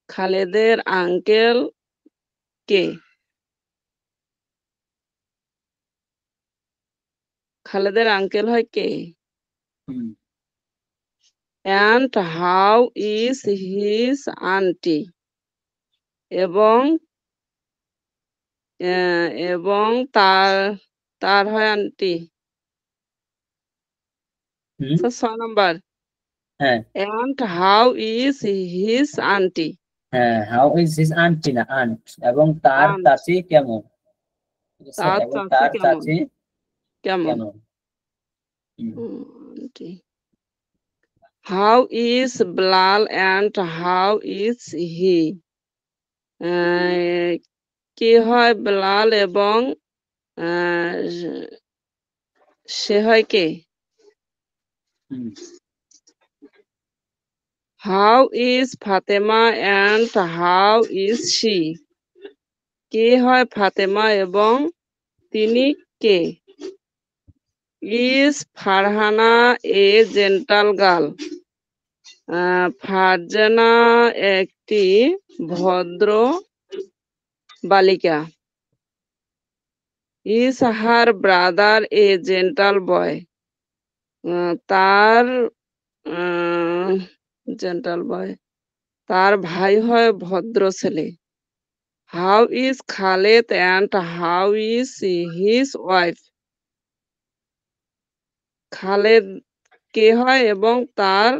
S5: খালেদের আঙ্কেল কে, খালেদের আঙ্কেল হয় কে। And how is his auntie, এবং এবং তার তার হয় আন্টি।
S1: হুম,
S5: 6 নাম্বার,
S1: হ্যাঁ
S5: and how is his auntie?
S1: হ্যাঁ, হাউ ইজ হিজ আন্টি না আন্ট, এবং তার
S5: Aunt,
S1: চাচি কেমন, ঠিক আছে,
S5: তার
S1: এবং
S5: চাচি
S1: তার
S5: কেমন?
S1: চাচি
S5: কেমন?
S1: কেমন। হুম,
S5: auntie. How is Bilal and how is he? কি হয় বিলাল এবং আহ, সে হয় কে?
S1: হুম,
S5: How is Fatima and how is she? কে হয় ফাতেমা এবং তিনি কে? Is Farhana a gentle girl? Farzana একটি ভদ্র বালিকা। Is her brother a gentle boy? তার জেন্টাল বয়, তার ভাই হয় ভদ্র ছেলে। How is Khaled and how is his wife? Khaled কে হয় এবং তার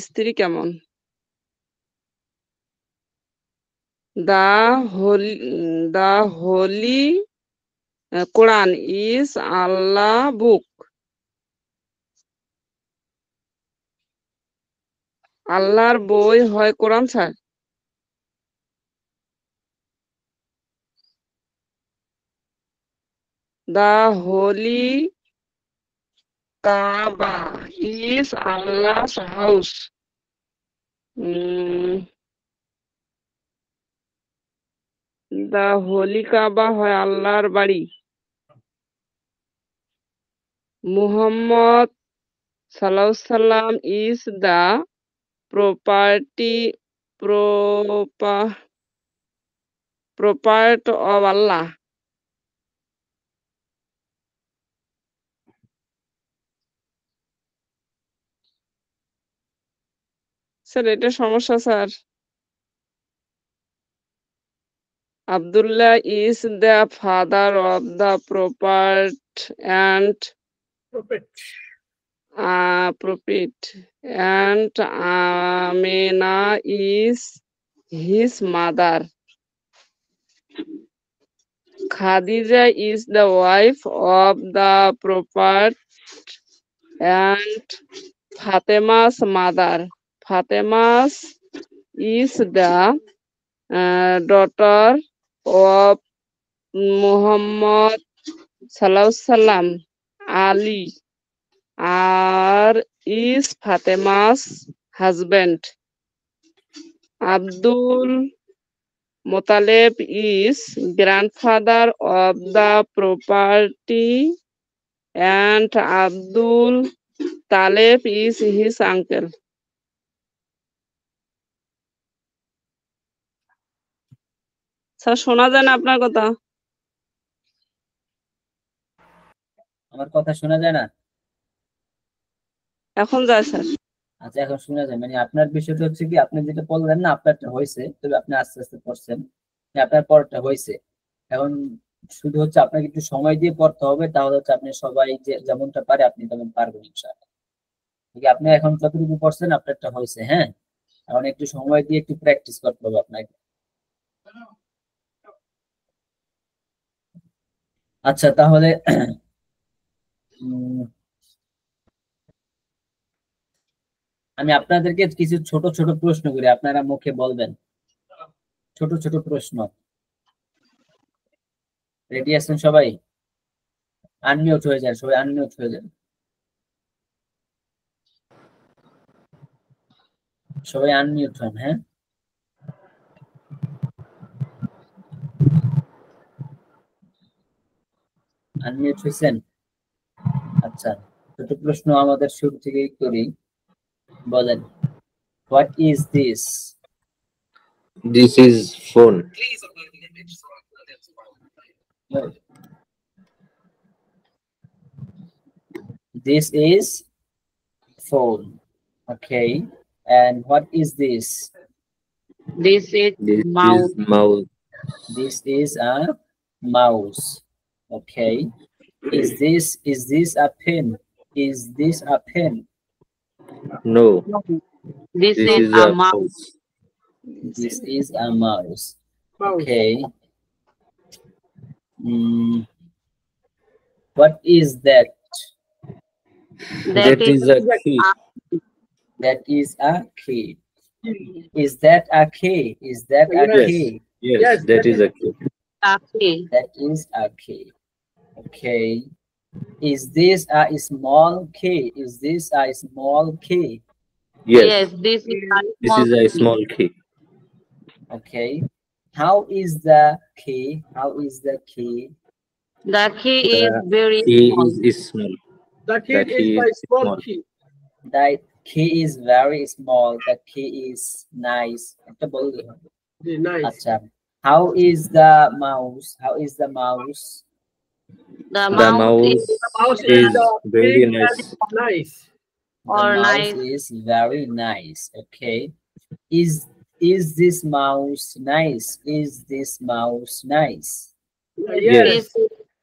S5: স্ত্রী কেমন? The holy the holy Quran is Allah book. আল্লাহর বই হয় Quran sir. The holy Kaaba is Allah's house. The holy Kaaba হয় আল্লাহর বাড়ি। মুহাম্মদ সাল্লাম is the property property of Allah. Sir এটা সমস্যা sir. Abdullah is the father of the prophet and Amina is his mother. Khadija is the wife of the prophet and Fatima's mother. Fatima's is the daughter of Muhammad Sallam. Ali is Fatima's husband. Abdul Muttalib is grandfather of the property and Abdul Talib is his uncle. Sir শোনা যায় না আপনার কথা।
S1: আমার কথা শোনা যায় না?
S5: এখন যায় স্যার।
S1: আচ্ছা, এখন শোনা যায়, মানে আপনার বিষয়টা হচ্ছে কি, আপনি যেটা বললেন না আপনারটা হয়েছে, তবে আপনি আস্তে আস্তে পড়ছেন, আপনার পরটা হয়েছে। এখন শুধু হচ্ছে আপনাকে একটু সময় দিয়ে পড়তে হবে, তাহলে হচ্ছে আপনি সবাই যে যেমনটা পারে আপনি তেমন পারবেন ইনশাআল্লাহ। ঠিক আছে, আপনি এখন যতটুকু পড়ছেন আপনারটা হয়েছে, হ্যাঁ, এখন একটু সময় দিয়ে একটু প্র্যাকটিস করতে হবে আপনাকে। আচ্ছা তাহলে আমি আপনাদেরকে কিছু ছোট ছোট প্রশ্ন করি, আপনারা মুখে বলবেন, ছোট ছোট প্রশ্ন। রেডি আছেন সবাই? আনমিউট হয়ে যান, সবাই আনমিউট হয়ে যান, সবাই আনমিউট হন, হ্যাঁ। আনমিউট হয়েছেন? আচ্ছা, ছোট প্রশ্ন আমাদের শুরু থেকেই করি। বলেন, what is this?
S4: This is phone.
S1: This is phone. Okay, and what is this?
S2: This is
S4: This
S2: mouse.
S4: is mouse.
S1: This is a mouse. Okay. Is this a pen? Is this a pen?
S4: No,
S2: This
S4: this
S2: is
S4: is
S2: a
S4: a
S2: mouse.
S4: mouse.
S1: This is a mouse.
S3: Mouse.
S1: Okay. What is that?
S4: That is a key.
S1: That is a key. Is that a key? Is that a
S3: Yes.
S1: key?
S4: Yes,
S3: Yes,
S4: that is a key.
S2: Okay.
S1: That is a key. Okay. Is this a small key? Is this a small key?
S4: Yes,
S2: Yes, this is a
S4: this is a small key.
S1: Okay. How is the key? How is the key?
S2: The key is
S4: The
S2: very
S4: key
S2: small.
S4: is small.
S3: The key
S4: The
S3: is
S4: key
S3: my
S4: is
S3: small
S4: small.
S3: key.
S1: The key is very small. The key is nice. একটা বললে হবে।
S3: Nice.
S1: আচ্ছা। How is the mouse? How is the mouse?
S2: The
S4: The
S2: mouse is
S3: Mouse
S4: is
S3: is
S4: very
S3: big
S4: nice.
S3: and nice.
S1: The
S2: Or
S1: mouse
S2: nice.
S1: is very nice. Okay. Is this mouse nice? Is this mouse nice?
S4: Yes.
S2: This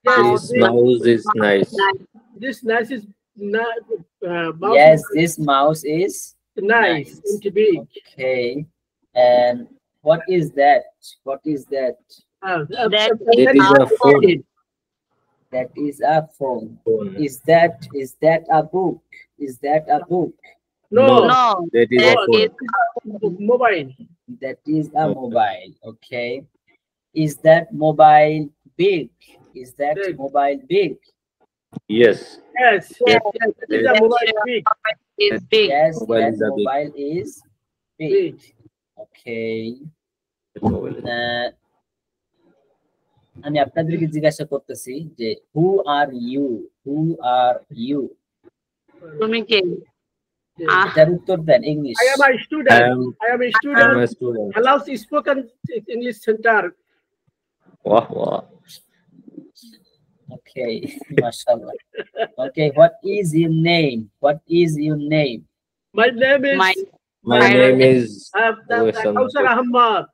S3: Yes,
S4: This mouse is nice.
S3: this nice is not mouse
S1: Yes,
S3: is
S1: this mouse is
S3: nice
S1: nice.
S3: and big.
S1: Okay. And what is that? What is that?
S2: That
S4: That is a phone.
S1: That is a phone.
S4: Phone.
S1: Is that a book? Is that a book?
S3: No,
S2: no,
S4: That is a
S2: that
S4: phone.
S2: is
S3: mobile.
S1: That is a
S4: Okay.
S1: mobile. Okay. Is that mobile big? Is that
S3: Big.
S1: mobile big?
S3: Yes,
S4: Yes.
S3: yes,
S4: That-
S3: it is a mobile big.
S2: is big.
S1: Yes,
S4: Mobile
S1: that
S4: is a big.
S1: mobile is big.
S3: Big.
S1: Okay.
S4: Mobile is-
S1: আমি আপনাদেরকে জিজ্ঞাসা করতেছি যে হু are you? Who are you?
S2: তুমি কে?
S1: এটার উত্তর দেন English.
S3: I am a student. I am a
S4: I am
S3: student.
S4: a student.
S3: Allows spoken English center.
S4: Wow, wow.
S1: Okay, mashallah. Okay, what is your name? What is your name?
S3: My name is
S2: My
S4: My name is Wesam.
S3: Kausar Ahmad.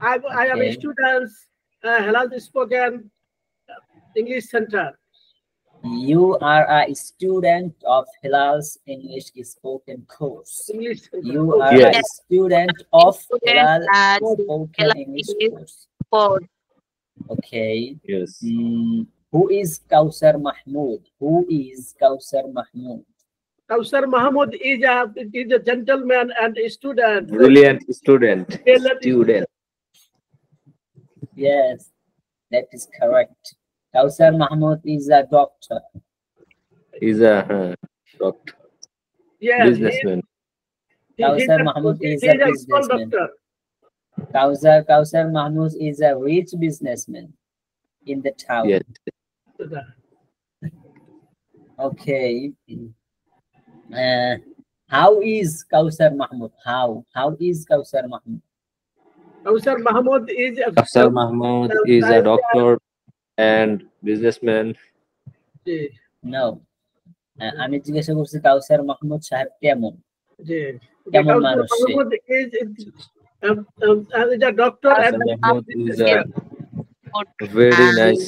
S3: I am a
S1: Okay.
S3: student. Halal spoken English center.
S1: You are a student of Hilal's English spoken course.
S3: English center.
S1: You are
S4: Yes.
S1: a student of Hilal
S2: at
S1: spoken
S2: Hilal
S1: English
S2: English
S1: course.
S2: course.
S1: Okay.
S4: Yes.
S1: Who is Kausar Mahmood? Who is Kausar Mahmood?
S3: Kausar Mahmood is a gentleman and a student.
S4: Brilliant student.
S3: Brilliant
S4: Student.
S1: Yes, that is correct. Kausar Mahmood is a doctor.
S4: He's a doctor.
S3: Yes,
S4: Businessman.
S1: Kausar Mahmood is a
S3: small
S1: businessman.
S3: doctor.
S1: Kausar Mahmood is a rich businessman in the town.
S4: Yes.
S1: Okay. How is Kausar Mahmood? How is Kausar Mahmood?
S3: Kausar Mahmood is a
S4: Afsar Mahmood is a doctor and businessman.
S1: No. আমি জিজ্ঞাসা করছি কাউসার মাহমুদ সাহেব কেমন? কেমন
S3: Kausar
S1: মানুষ সে?
S3: Mahmood is a doctor
S4: Afsar
S3: and
S4: Mahmood is a very nice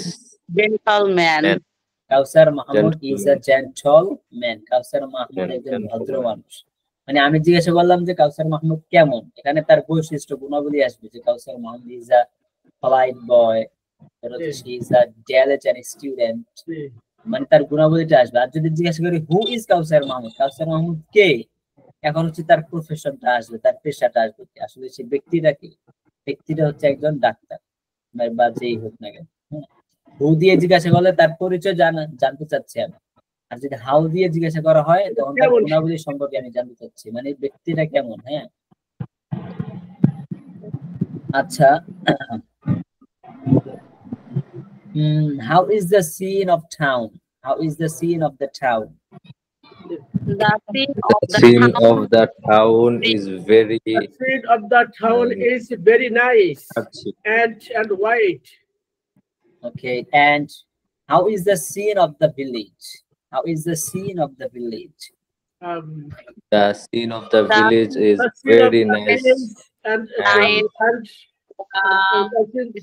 S2: Gentleman.
S4: man.
S1: Kawsar Mahmud
S4: Gentleman.
S1: is a gentleman. কাউসার মাহমুদ একজন ভদ্র মানুষ। মানে আমি জিজ্ঞাসা করলাম যে কাউসার মাহমুদ কেমন, এখানে তার বৈশিষ্ট্য গুণাবলী আসবে যে কাউসার Mahmud is a polite boy, she is a diligent student, মানে তার গুণাবলীটা আসবে। আর যদি জিজ্ঞাসা করি হু ইজ কাউসার মাহমুদ, কাউসার মাহমুদ কে, এখন হচ্ছে তার প্রফেশনটা আসবে, তার পেশাটা আসবে। আসলে সে ব্যক্তিটা কি? ব্যক্তিটা হচ্ছে একজন ডাক্তার বা যেই হোক না কেন। হু দিয়ে জিজ্ঞাসা করলে তার পরিচয় জানতে চাচ্ছি আমি, আর যদি হাউ দিয়ে জিজ্ঞাসা করা হয় তখন তার গুণাবলী সম্পর্কে আমি জানতে চাচ্ছি, মানে ব্যক্তিটা কেমন। হ্যাঁ, আচ্ছা। How is the scene of town? How is the scene of the town?
S2: The scene of
S4: The
S2: the
S4: scene
S2: town
S4: of the town is very
S3: the street of the town is very nice and white.
S1: Okay, and how is the scene of the village? How is the scene of the village?
S4: The scene of the
S2: The-
S4: village is
S3: the scene of
S4: very
S3: the
S4: nice
S3: village and
S4: and
S3: the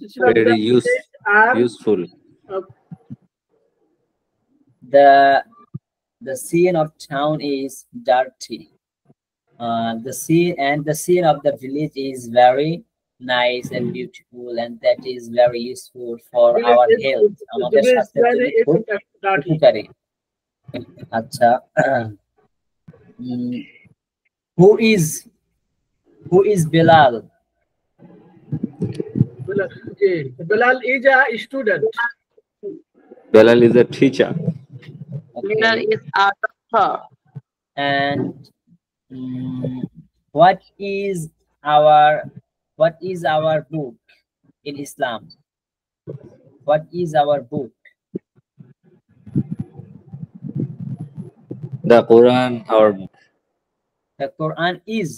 S3: scene of the
S4: very
S3: village are
S4: useful.
S1: The scene of town is dirty. The scene of the village is very nice and beautiful, and that is very useful for our health. আমাদের স্বাস্থ্যের জন্য খুব উপকারী। আচ্ছা, who is Bilal?
S3: Bilal is a student.
S4: Bilal is a teacher.
S2: Bilal is a doctor.
S1: And what is our book in Islam? What is our book?
S4: The Quran, our book.
S1: The Quran is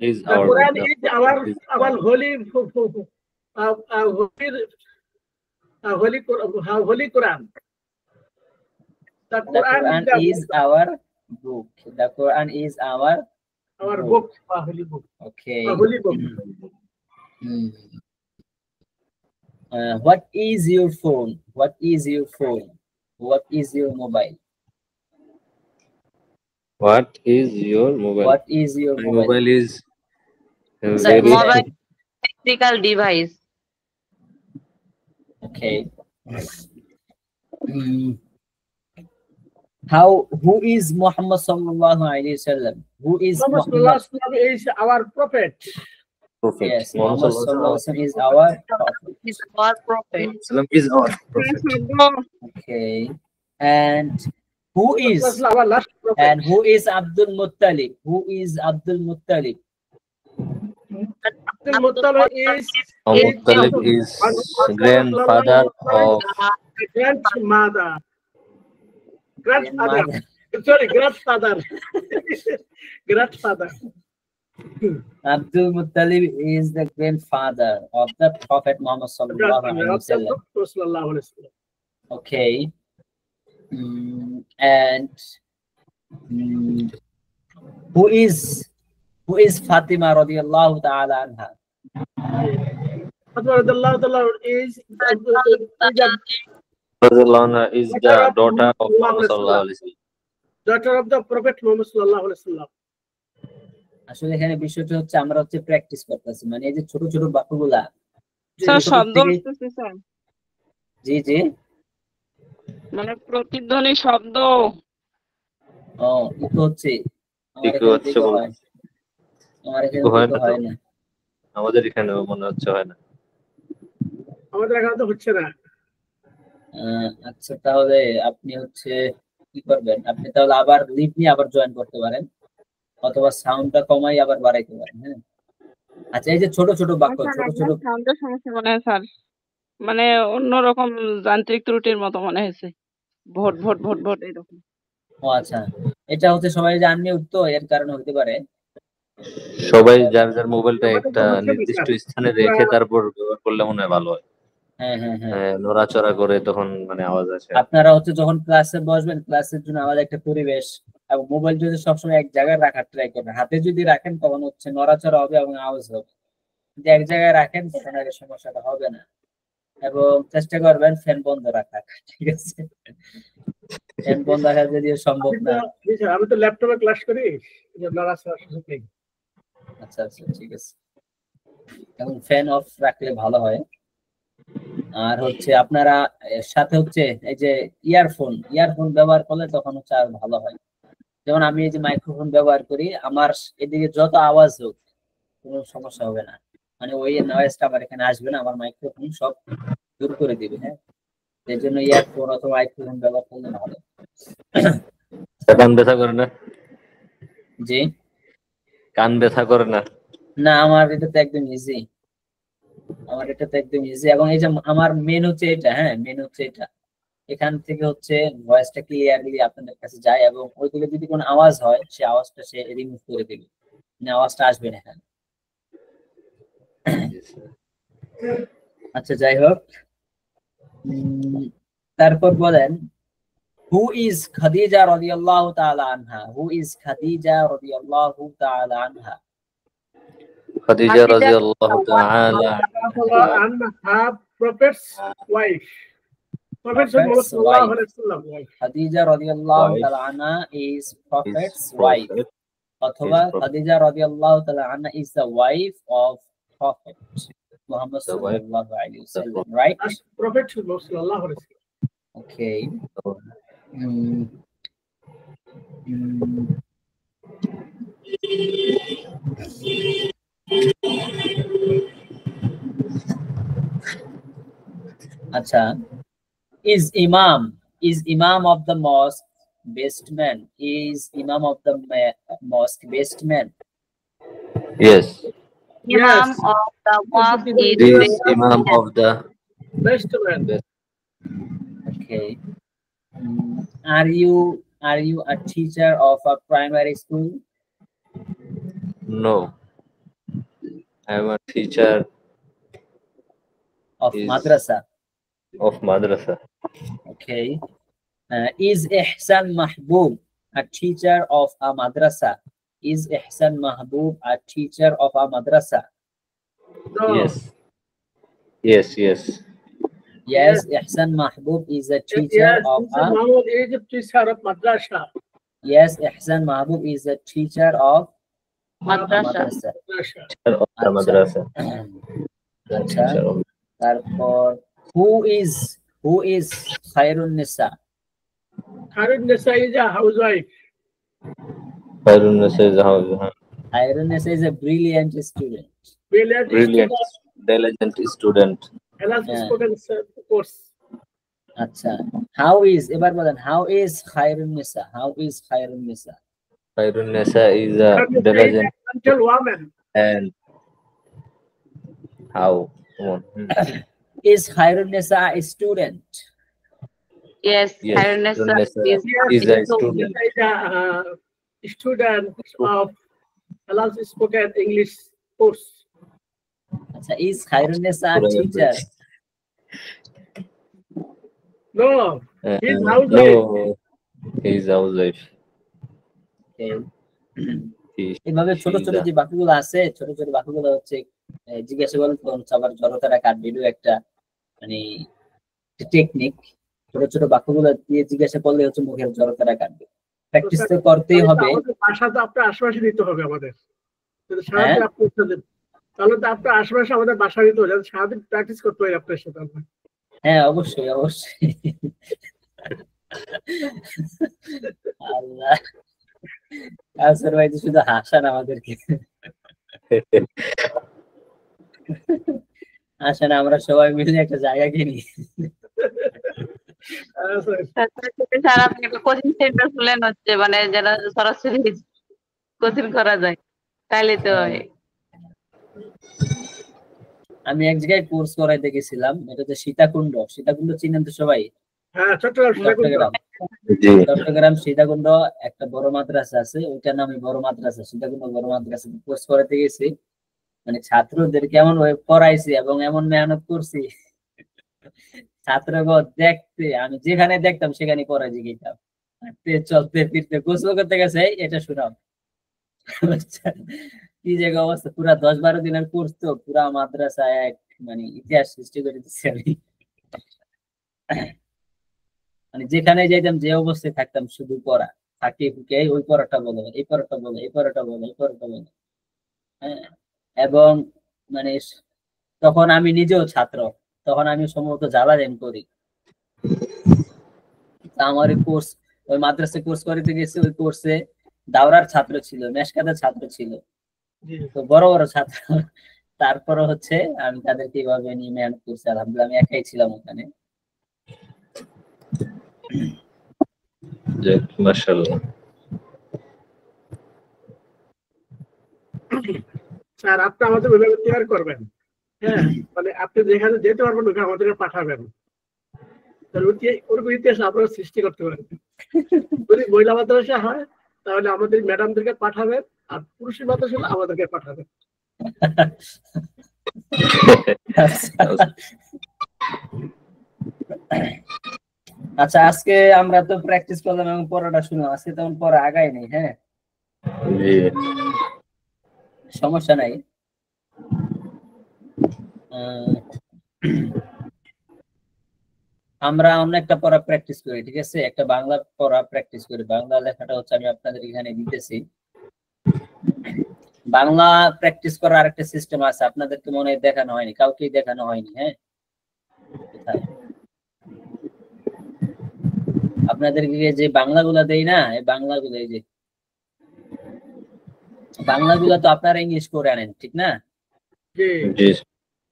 S3: The
S4: our
S3: Quran
S4: book.
S3: is our holy Quran. The
S1: The Quran is our book. The Quran is our
S3: book, holy book.
S1: Okay.
S3: Holy book.
S1: What is your phone? What is your phone? What is your mobile?
S4: What is your mobile?
S1: What is your
S4: My
S1: mobile?
S4: mobile is
S2: The mobile electrical device.
S1: Okay. Who is Muhammad sallallahu alaihi wasallam? Who is
S3: Muhammad
S1: Muhammad?
S3: is our prophet.
S4: Prophet.
S1: Yes, Muhammad sallallahu alaihi wasallam is our prophet.
S2: Is our prophet.
S4: Sallam is our prophet.
S1: Okay. And who is
S3: That's our last prophet.
S1: and who is Abdul Muttalib? Who is Abdul Muttalib?
S3: Abdul Muttalib is
S4: Muttalib is grandfather of
S3: grandmother. Sorry, grandfather. Grandfather.
S1: Abdul Muttalib is the grandfather of the Prophet Muhammad sallallahu alaihi wasallam. Okay. And who is Fatima radiyallahu ta'ala anha?
S3: Fatima radiyallahu is
S4: is the daughter of Muhammad sallallahu alaihi wasallam.
S3: daughter of the Prophet Muhammad sallallahu alaihi wasallam.
S1: আসলে এখানে বিষয়টা হচ্ছে আমরা practice করতেছি, মানে এই যে ছোট ছোট বাক্যগুলা
S5: স্যার শব্দ আসতেছে স্যার।
S1: জি জি,
S5: মানে প্রতিধ্বনি শব্দ।
S1: ও ইকো হচ্ছে, আমার এখানে হয় না।
S4: আমাদের এখানে মনে হচ্ছে হয় না।
S3: আমাদের এখানে তো হচ্ছে না।
S1: আচ্ছা, তাহলে আপনি কি করবেন, আপনি তাহলে আবার লিভ নিয়ে আবার জয়েন করতে পারেন, অথবা সাউন্ডটা কমাই আবার বাড়াইতে পারেন। হ্যাঁ, আচ্ছা, এই যে ছোট ছোট বাক্য, ছোট ছোট
S5: সাউন্ডের সমস্যা মনে হয় স্যার, মানে অন্যরকম যান্ত্রিক ত্রুটির মতো মনে হয়েছে, ভোট ভোট ভোট ভোট এরকম।
S1: ও আচ্ছা, এটা সবাই যে আনমিউট, তো এর কারণে হতে পারে।
S4: সবাই যার যার মোবাইলটা একটা নির্দিষ্ট স্থানে রেখে তারপর ব্যবহার করলে মনে হয় ভালো হয়।
S1: হ্যাঁ হ্যাঁ হ্যাঁ,
S4: নড়াচড়া করে তখন মানে আওয়াজ আসে।
S1: আপনারা যখন ক্লাসে বসবেন, ক্লাসের জন্য আমাদের একটা পরিবেশ, এবং মোবাইল যদি সবসময় এক জায়গায় রাখার ট্রাই করবেন। হাতে যদি রাখেন তখন নড়াচড়া হবে এবং আওয়াজ হবে, যদি এক জায়গায় রাখেন তখন আর সমস্যাটা হবে না। এবং চেষ্টা করবেন ফ্যান বন্ধ রাখার, ঠিক আছে? ফ্যান বন্ধ রাখা যদি সম্ভব না।
S3: আমি তো ল্যাপটপে ক্লাস করি, নড়াচড়া সুযোগ নেই।
S1: আচ্ছা আচ্ছা, ঠিক আছে। এবং ফ্যান অফ রাখলে ভালো হয়। আর আপনারা সাথে এই যে ইয়ারফোন ব্যবহার করলে তখন আর ভালো হয়। যেমন আমি এই যে মাইক্রোফোন ব্যবহার করি, আমার এদিকে যত আওয়াজ হোক কোনো সমস্যা হবে না, মানে ওই নয়েজটা আমার এখানে আসবে না, আমার মাইক্রোফোন সব দূর করে দিবে। হ্যাঁ, এর জন্য ইয়ারফোন অথবা মাইক্রোফোন ব্যবহার করলে ভালো।
S4: কান ব্যথা করে না?
S1: জি,
S4: কান ব্যথা করে না?
S1: না, আমার এটা তো একদম ইজি, এবং এই যে আমার মেন এটা, হ্যাঁ, মেন এটা, এখান থেকে ভয়েসটা ক্লিয়ারলি আপনাদের কাছে যায়, এবং ওইগুলো যদি কোনো আওয়াজ হয় সে আওয়াজটা সে রিমুভ করে দেবে, মানে আওয়াজটা আসবে না এখানে। আচ্ছা, যাই হোক, তারপর বলেন Who is Khadija radiyallahu ta'ala anha? Who is Khadija radiyallahu ta'ala anha?
S4: Khadija radhiyallahu ta'ala
S3: anha, Prophet's wife. Prophet's
S1: wife.
S3: wife.
S1: Khadija radiyallahu ta'ala anha is Prophet's wife. Othoba Khadija radiyallahu ta'ala anha is the wife of Prophet Muhammad sallallahu alaihi wasallam, right?
S3: Prophet sallallahu alaihi wasallam.
S1: Okay. Acha. Is Imam of the mosque best man? Is Imam of the mosque best man?
S4: Yes.
S2: Imam of the mosque
S4: This Imam of the
S3: best man.
S1: Okay. Are you a teacher of a primary school?
S4: No. I am a teacher
S1: Of madrasa.
S4: Of madrasa.
S1: Okay. Is Ihsan Mahbub a teacher of a madrasa? Is Ihsan Mahbub a teacher of a madrasa?
S3: No.
S4: Yes. Yes. Yes.
S1: Yes, Ihsan Mahbub is a teacher of a.
S3: Mahbub is a teacher of madrasa.
S1: Yes, Ihsan Mahbub is a teacher of
S2: madrasa.
S4: Teacher of the madrasa.
S1: তারপর who is Khairun Nisa?
S3: Khairun Nisa is a housewife.
S4: Khairun Nisa is a housewife.
S1: Khairun Nisa is a brilliant student.
S3: Brilliant,
S4: diligent student.
S3: Spoken course.
S1: আচ্ছা, how is এবার বলেন how is Khairun Nisa? How is Khairun Nisa?
S4: Khairun Nisa is a diligent
S3: woman.
S4: And how?
S1: Is Khairun Nisa a student?
S2: Yes, Khairun Nisa
S4: is a student.
S3: Student of Allah's spoken English course.
S1: Acha, is Khairun Nisa a teacher?
S3: No, he's housewife.
S4: No, he's housewife.
S1: এভাবে ছোট ছোট যে বাক্যগুলো আছে, ছোট ছোট বাক্যগুলো হচ্ছে জিজ্ঞাসা করলে সবার জড়তাটা কাটবে, একটা মানে টেকনিক। ছোট ছোট বাক্যগুলো দিয়ে জিজ্ঞাসা করলে হচ্ছে মুখের জড়তাটা কাটবে। প্র্যাকটিস তো করতেই হবে।
S3: ভাষা তো আপনার আশেপাশে দিতে হবে আমাদের। তাহলে তো আপনার আশেপাশে আমাদের ভাষা দিতে হবে, সারাদিন প্র্যাকটিস করতে হবে আপনার সাথে।
S1: হ্যাঁ, অবশ্যই অবশ্যই। আল্লাহ, কাউসার ভাই তো শুধু হাসান আমাদেরকে। আসেন আমরা সবাই মিলে একটা জায়গা কিনি।
S2: স্যার আপনি একটা কোচিং সেন্টার খুলেন, হচ্ছে মানে যারা সরাসরি কোচিং করা যায়, তাইলে তো হয়।
S1: আমি এক জায়গায় কোর্স করাইতে গেছিলাম, এটা হচ্ছে সীতাকুণ্ড। সীতাকুণ্ড চিনেন তো সবাই?
S3: হ্যাঁ,
S1: চট্টগ্রাম সীতাকুণ্ড একটা বড় মাদ্রাসা আছে, ওইটার নামে বড় মাদ্রাসা, সীতাকুণ্ড বড় মাদ্রাসা। কোর্স করাইতে গেছি, মানে ছাত্রদের কেমন ভাবে পড়াইছি এবং এমন মেহনত করছি, ছাত্রগণ দেখতে আমি যেখানে দেখতাম সেখানে পড়াই শিখাইতাম। হাঁটতে চলতে ফিরতে গোসল করতে গেছে এটা শুনাম। কি জায়গা অবস্থা, পুরা 10-12 দিনের কোর্স, তো পুরা মাদ্রাসা এক মানে ইতিহাস সৃষ্টি করে দিচ্ছি আমি। মানে যেখানে যাইতাম, যে অবস্থায় থাকতাম, শুধু পড়া, থাকি ফুকে ওই পড়াটা বলো, এই পড়াটা বলো, এই পড়াটা বলো, এই পড়াটা বলো। হ্যাঁ, এবং মানে তখন আমি নিজেও ছাত্র, তখন আমি সম্ভবত জালালাইন করি। আমার কোর্স, ওই মাদ্রাসা কোর্স করিতে গেছি, ওই কোর্সে দাওরার ছাত্র ছিল, মেশকাতের ছাত্র ছিল, তো বড় বড় ছাত্র। তারপরে হচ্ছে আমি তাদেরকে এইভাবে নিয়ে মেহনত করছি। আলহামদুলিল্লাহ, আমি একাই ছিলাম ওখানে।
S4: মাশাআল্লাহ।
S3: স্যার আপনি আমাদের ওইভাবে তৈরি করবেন। হ্যাঁ, মানে আপনি যেখানে যেতে পারবেন ওখানে আমাদেরকে পাঠাবেন। তাহলে ওরকম ইতিহাস আপনারা সৃষ্টি করতে পারেন। যদি মহিলা মাদ্রাসা হয় তাহলে আমাদের ম্যাডামদেরকে পাঠাবেন, আর পুরুষ মাদ্রাসা হলে আমাদেরকে পাঠাবেন।
S1: আচ্ছা, আজকে আমরা তো প্র্যাকটিস করলাম এবং পড়াটা শুনলাম, আজকে তেমন পড়া আগাই নেই। হ্যাঁ,
S4: জি
S1: সমস্যা নাই। আহ, আমরা অন্য একটা পড়া প্র্যাকটিস করি, ঠিক আছে? একটা বাংলা পড়া প্র্যাকটিস করি। বাংলা লেখাটা হচ্ছে আমি আপনাদের এখানে দিতেছি। বাংলা প্র্যাকটিস করার আরেকটা সিস্টেম আছে, আপনাদেরকে মনে হয় দেখানো হয়নি, কাউকেই দেখানো হয়নি। হ্যাঁ, কোথায় আপনাদেরকে যে বাংলাগুলা দেই না, এই বাংলাগুলো, এই যে বাংলাগুলা তো আপনারা ইংলিশ করে আনেন, ঠিক না?
S3: জি
S4: জি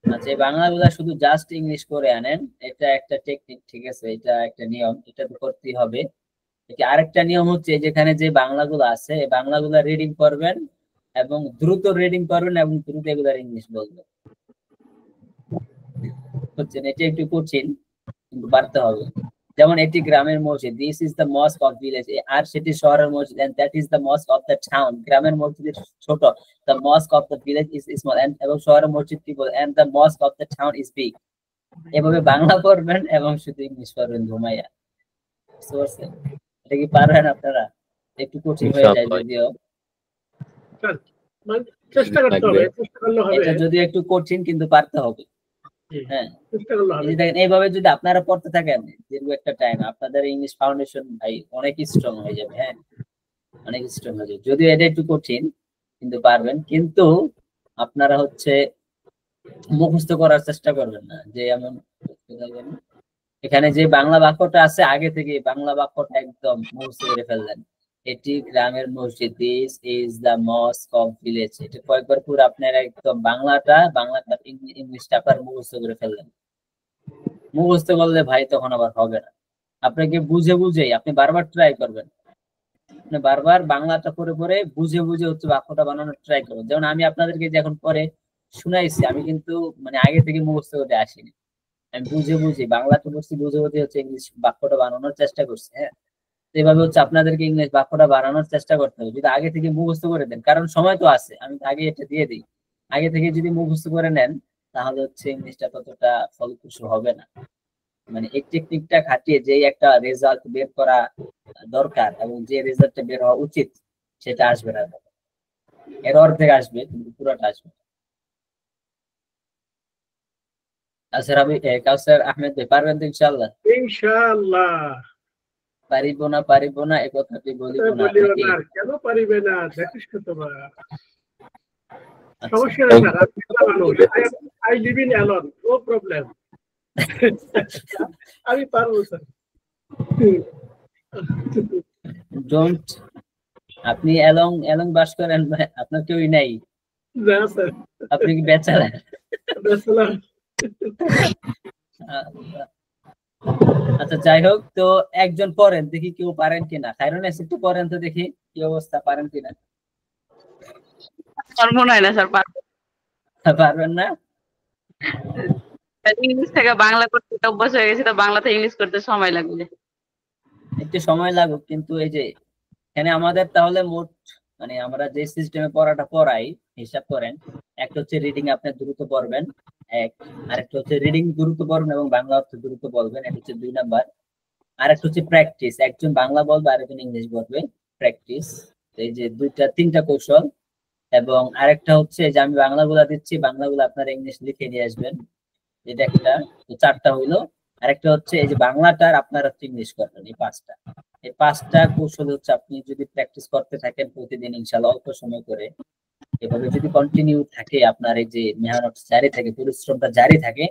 S1: আচ্ছা, এই বাংলাগুলা শুধু জাস্ট ইংলিশ করে আনেন, এটা একটা টেকনিক, ঠিক আছে? এটা একটা নিয়ম, এটা তো করতেই হবে। আরেকটা নিয়ম হচ্ছে যেখানে যে বাংলাগুলো আছে, এই বাংলাগুলা রিডিং করবেন এবং দ্রুত রিডিং করবেন এবং দ্রুত এগুলার ইংলিশ বলবেন। হচ্ছে এটা একটু কঠিন, কিন্তু পারতে হবে। যেমন এটি গ্রামের মসজিদ, this is the mosque of village, আর সেটি শহরের মসজিদ, and that is the mosque of the town. গ্রামের মসজিদ ছোট, the mosque of the village is small, এবং শহরের মসজিদ কি বলে, and the mosque of the town is big. এভাবে বাংলা পড়বেন এবং শুধু ইংলিশ পড়বেন ঘুমাইয়া। বুঝতে পারছেন? এটা কি পারবেন আপনারা? একটু কঠিন হয়ে যায় যদিও,
S3: মানে চেষ্টা করতে হবে, চেষ্টা করলে হবে।
S1: এটা যদিও একটু কঠিন, কিন্তু পারতে হবে। হ্যাঁ,
S3: চেষ্টা করলে হবে।
S1: দেখেন এইভাবে যদি আপনারা পড়তে থাকেন দীর্ঘ একটা টাইম, আপনাদের ইংলিশ ফাউন্ডেশন ভাই অনেক স্ট্রং হয়ে যাবে। হ্যাঁ, অনেক স্ট্রং হয়ে যাবে। যদিও এটা একটু কঠিন, কিন্তু পারবেন। কিন্তু আপনারা হচ্ছে মুখস্থ করার চেষ্টা করবেন না, যে এমন এখানে যে বাংলা বাক্যটা আছে আগে থেকে বাংলা বাক্যটা একদম মুখস্থ করে ফেললেন। এটি গ্রামের মসজিদ, this is the mosque of village. এটা কয়েকবার পুরো আপনারা একদম বাংলাটা ইংলিশটা আপনার মুখস্থ করে ফেললেন। মুখস্থ করলে ভাই তখন আবার হবে না, আপনাকে বুঝে বুঝেই আপনি বারবার ট্রাই করবেন। আপনি বারবার বাংলাটা পড়ে পড়ে বুঝে বুঝে হচ্ছে বাক্যটা বানানোর ট্রাই করবেন। যেমন আমি আপনাদেরকে যে এখন পরে শুনাইছি, আমি কিন্তু মানে আগে থেকে মুখস্থ করতে আসিনি, আমি বুঝে বুঝে বাংলাটা পড়ছি, বুঝে বুঝে হচ্ছে ইংলিশ বাক্যটা বানানোর চেষ্টা করছি। হ্যাঁ, এভাবে হচ্ছে আপনাদেরকে ইংলিশ বাক্যটা বানানোর চেষ্টা করতে হবে। যদি আগে থেকে মুখস্থ করে দেন, কারণ সময় তো আছে, আমি আগে এটা দিয়ে দিই, আগে থেকে যদি মুখস্থ করে নেন তাহলে হচ্ছে ইংলিশটা ততটা ফলপ্রসূ হবে না। মানে এই টেকনিকটা খাটিয়ে যে একটা রেজাল্ট বের করা দরকার এবং যে রেজাল্টটা বের হওয়া উচিত সেটা আসবে না, এর অর্ধেক আসবে কিন্তু পুরোটা আসবে না। কাউসার কাউসার আহমেদ ভাই পারবেন তো ইনশাআল্লাহ?
S3: ইনশাআল্লাহ।
S1: পারিব না এ কথাটি বলিব না।
S3: বলিও না, কেন পারিবে না? দেখিস কত বার।
S1: আচ্ছা,
S3: সমস্যা নেই স্যার, আমি একলা মানুষ। I live in alone, no problem. আমি পারবো স্যার।
S1: ডোন্ট, আপনি এলং বাস করেন, আপনার কেউই নাই?
S3: না স্যার,
S1: আপনি কি ব্যাচেলর?
S3: ব্যাচেলর।
S1: আচ্ছা, যাই হোক, তো একজন পড়েন দেখি কেউ পারেন কিনা। খায়রুন একটু পড়েন তো দেখি কি অবস্থা, পারেন কিনা।
S2: আমার মনে হয় না স্যার পারবো।
S1: পারবেন না?
S2: ইংলিশ থেকে বাংলা করতে অভ্যাস হয়ে গেছে, তো বাংলা থেকে ইংলিশ করতে সময় লাগবে।
S1: একটু সময় লাগুক, কিন্তু এই যে এখানে আমাদের তাহলে মোট মানে আমরা যে সিস্টেমে পড়াটা পড়াই, হিসাব করেন, একটা হচ্ছে রিডিং আপনি দ্রুত পড়বেন, এক। আরেকটা হচ্ছে রিডিং দ্রুত পড়বেন এবং বাংলা অর্থ দ্রুত বলবেন, এটা হচ্ছে 2 নাম্বার। আরেকটা হচ্ছে প্র্যাকটিস, একজন বাংলা বলবে আরেকজন ইংলিশ বলবে, প্র্যাকটিস। এই যে তিনটা কৌশল। এবং আরেকটা হচ্ছে যে আমি বাংলাগুলা দিচ্ছি, বাংলাগুলো আপনারা ইংলিশ লিখে নিয়ে আসবেন, এটা একটা। তো 4টা হইলো। আরেকটা হচ্ছে এই যে বাংলাটার আপনারা ইংলিশ করবেন, এই 5টা। এই 5টা কৌশল হচ্ছে আপনি যদি প্র্যাকটিস করতে থাকেন প্রতিদিন ইনশাআল্লাহ অল্প সময় করে, এভাবে যদি কন্টিনিউ থাকে, আপনার এই যে মেহনত জারি থাকে, পরিশ্রমটা জারি থাকে,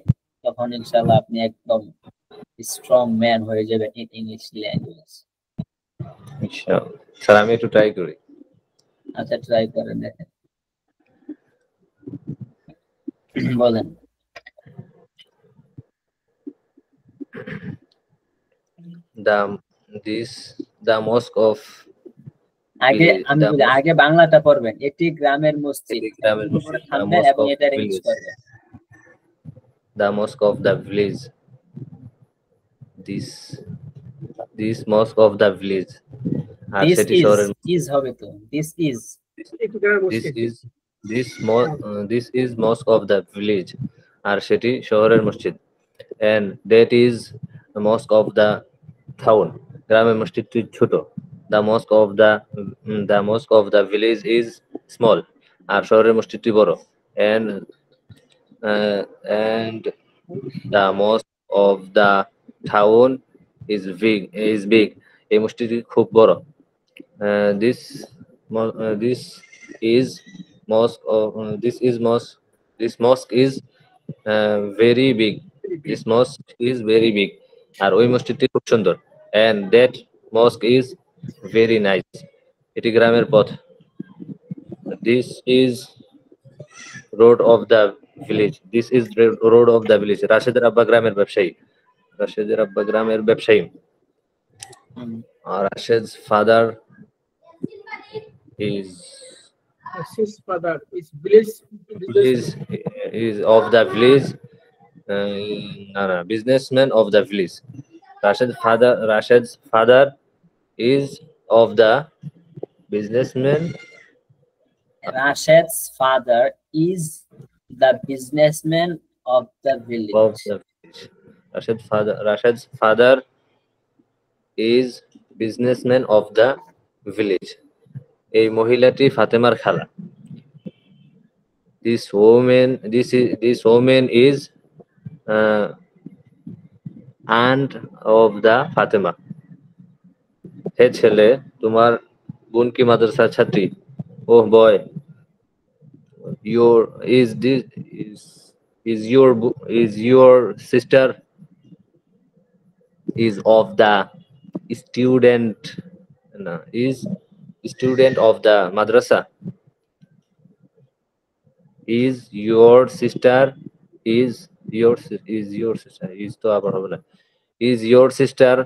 S1: তখন ইনশাআল্লাহ আপনি একদম স্ট্রং ম্যান হয়ে যাবেন ইন ইংলিশ ল্যাঙ্গুয়েজ।
S4: ইনশাআল্লাহ স্যার, আমি একটু ট্রাই করি।
S1: আচ্ছা, ট্রাই করেন, দেখেন। বলেন।
S4: The mosque of
S1: আগে আমি বলি, আগে বাংলাটা পড়বেন। এটি গ্রামের মসজিদ,
S4: গ্রামের মসজিদ,
S1: থামবেন এবং এটা ইংলিশ করবেন।
S4: The mosque of the village. This mosque of the village.
S1: Is হবে তো, this is
S4: mosque of the village, আর সেটি শহরের মসজিদ, and that is the mosque of the town, গ্রামের মসজিদটি ছোট। The mosque of the village is small, আর শহরের মসজিদটি বড়। And the mosque of the town is big, এই মসজিদটি খুব বড়। This is mosque of this mosque is very big. This mosque is very big, আর ওই মসজিদটি খুব সুন্দর। and that mosque is very nice, এটি গ্রামের পথ। this is road of the village, this is road of the village, রাশেদের আব্বা গ্রামের ব্যবসায়ী, রাশেদের আব্বা গ্রামের ব্যবসায়ী। Rashid's father is
S3: His father is village
S4: is of the village, businessman of the village. Rashid's father is of the businessman.
S1: Rashid's father is the businessman of the village.
S4: Rashid's father is businessman of the village. এই মহিলাটি ফাতেমার খালা। This woman is aunt of the Fatima. হে ছেলে, তোমার বোন কি মাদ্রাসার ছাত্রী? Oh boy, is your sister is of the student of the madrasa? Is your sister is তো আবার হবে না। Is your sister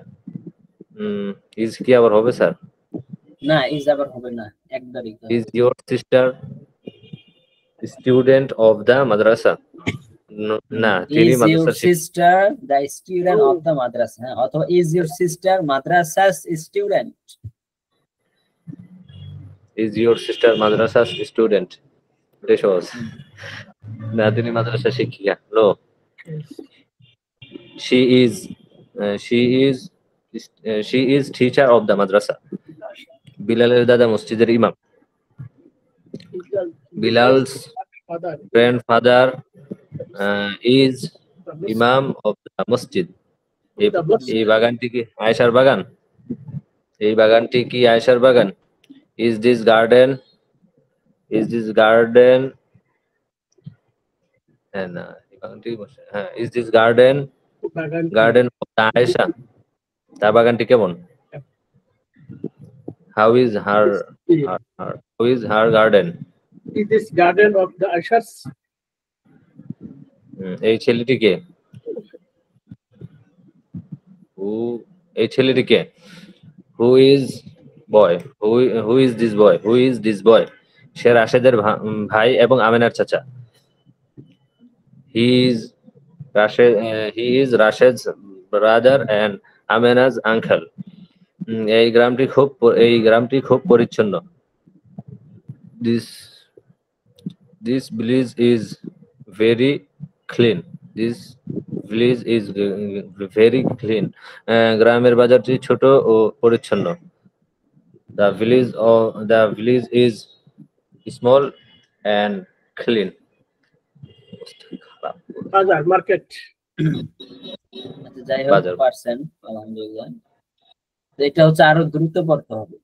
S4: is কি আবার হবে স্যার?
S1: না, is আবার হবে না, একবারই।
S4: Is your sister student of the madrasa? না, তিনি
S1: is your
S4: মাদ্রাসার
S1: sister the student of the madrasa, হ্যাঁ, অথবা is your sister madrasa's student?
S4: Is your sister madrasa's student? এটাই সহজ। না, তিনি মাদ্রাসা শিক্ষিকা। No, she is teacher of the madrasa. বিলালের দাদা মসজিদের ইমাম। Bilal's grandfather is imam of the masjid. এই বাগানটি কি আয়েশার বাগান? এই বাগানটি কি আয়েশার বাগান? Is this garden and is this garden of the Aisha? তার বাগানটি কেমন? How is her garden?
S3: Is this garden of the Aisha's?
S4: এই ছেলেটি কে? এই ছেলেটি কে? Who is this boy? সে রাশেদের ভাই এবং আমেনার চাচা। He is Rashid's brother and Amina's uncle. এই গ্রামটি খুব পরিচ্ছন্ন। This village is very clean. গ্রামের বাজারটি ছোট ও পরিচ্ছন্ন। The village is small and clean.
S3: Bazaar, market.
S1: আচ্ছা, যাই হোক, পারছেন, আলহামদুলিল্লাহ। তো এটা হচ্ছে আরো দ্রুত পড়তে হবে।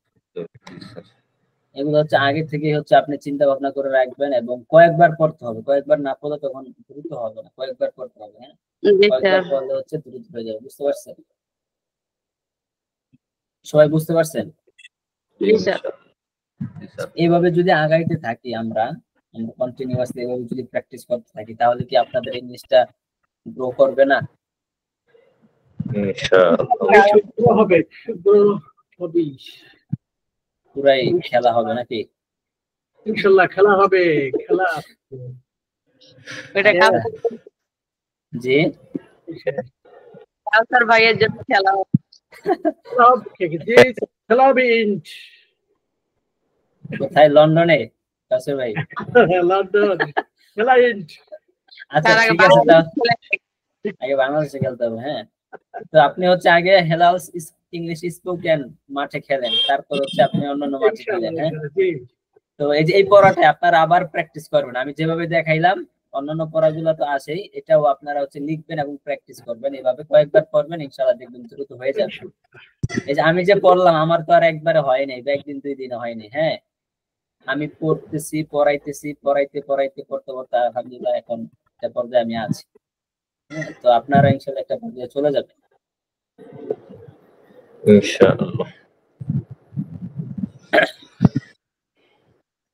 S1: এগুলো হচ্ছে আগে থেকে হচ্ছে আপনি চিন্তা ভাবনা করে রাখবেন এবং কয়েকবার পড়তে হবে। কয়েকবার না পড়লে তখন দ্রুত হবে না, কয়েকবার পড়তে হবে। হ্যাঁ, কয়েকবার পড়লে হচ্ছে দ্রুত হয়ে যাবে। বুঝতে পারছেন? সবাই বুঝতে পারছেন? এইভাবে যদি আগাইতে থাকি আমরা কন্টিনিউয়াসলি এভাবে যদি প্র্যাকটিস করতে থাকি, তাহলে কি আপনাদের ইংলিশটা গ্রো করবে না? পুরাই খেলা হবে নাকি?
S3: ইনশাআল্লাহ খেলা হবে, খেলা।
S1: জি,
S2: কাউসার ভাইয়ের জন্য খেলা হবে।
S3: খেলা হবে।
S1: কোথায়? লন্ডনে কাউসার ভাই?
S3: লন্ডন খেলা।
S1: আচ্ছা, ঠিক আছে, আগে বাংলাদেশে খেলতে হবে। হ্যাঁ, তো আপনি হচ্ছে আগে হেলাল ইংলিশ স্পোকেন মাঠে খেলেন, তারপর হচ্ছে আপনি অন্যান্য মাঠে খেলেন। হ্যাঁ,
S3: জি
S1: তো এই যে এই পড়াটা আপনারা আবার প্র্যাকটিস করবেন। আমি যেভাবে দেখাইলাম অন্যান্য পড়াগুলো তো আছেই, এটাও আপনারা হচ্ছে লিখবেন এবং প্র্যাকটিস করবেন। এভাবে কয়েকবার করবেন, ইনশাআল্লাহ দেখবেন দ্রুত হয়ে যাবে। এই যে আমি যে পড়লাম, আমার তো আর একবারে হয় নাই, বা একদিন দুই দিনে হয়নি। হ্যাঁ, আমি পড়তেছি, পড়াইতেছি, পড়াইতে পড়াইতে পড়তে পড়তে আলহামদুলিল্লাহ এখন একটা পর্যায়ে আমি আছি। হ্যাঁ, তো আপনারা ইনশাআল্লাহ একটা পর্যায়ে চলে যাবেন
S4: ইনশাআল্লাহ।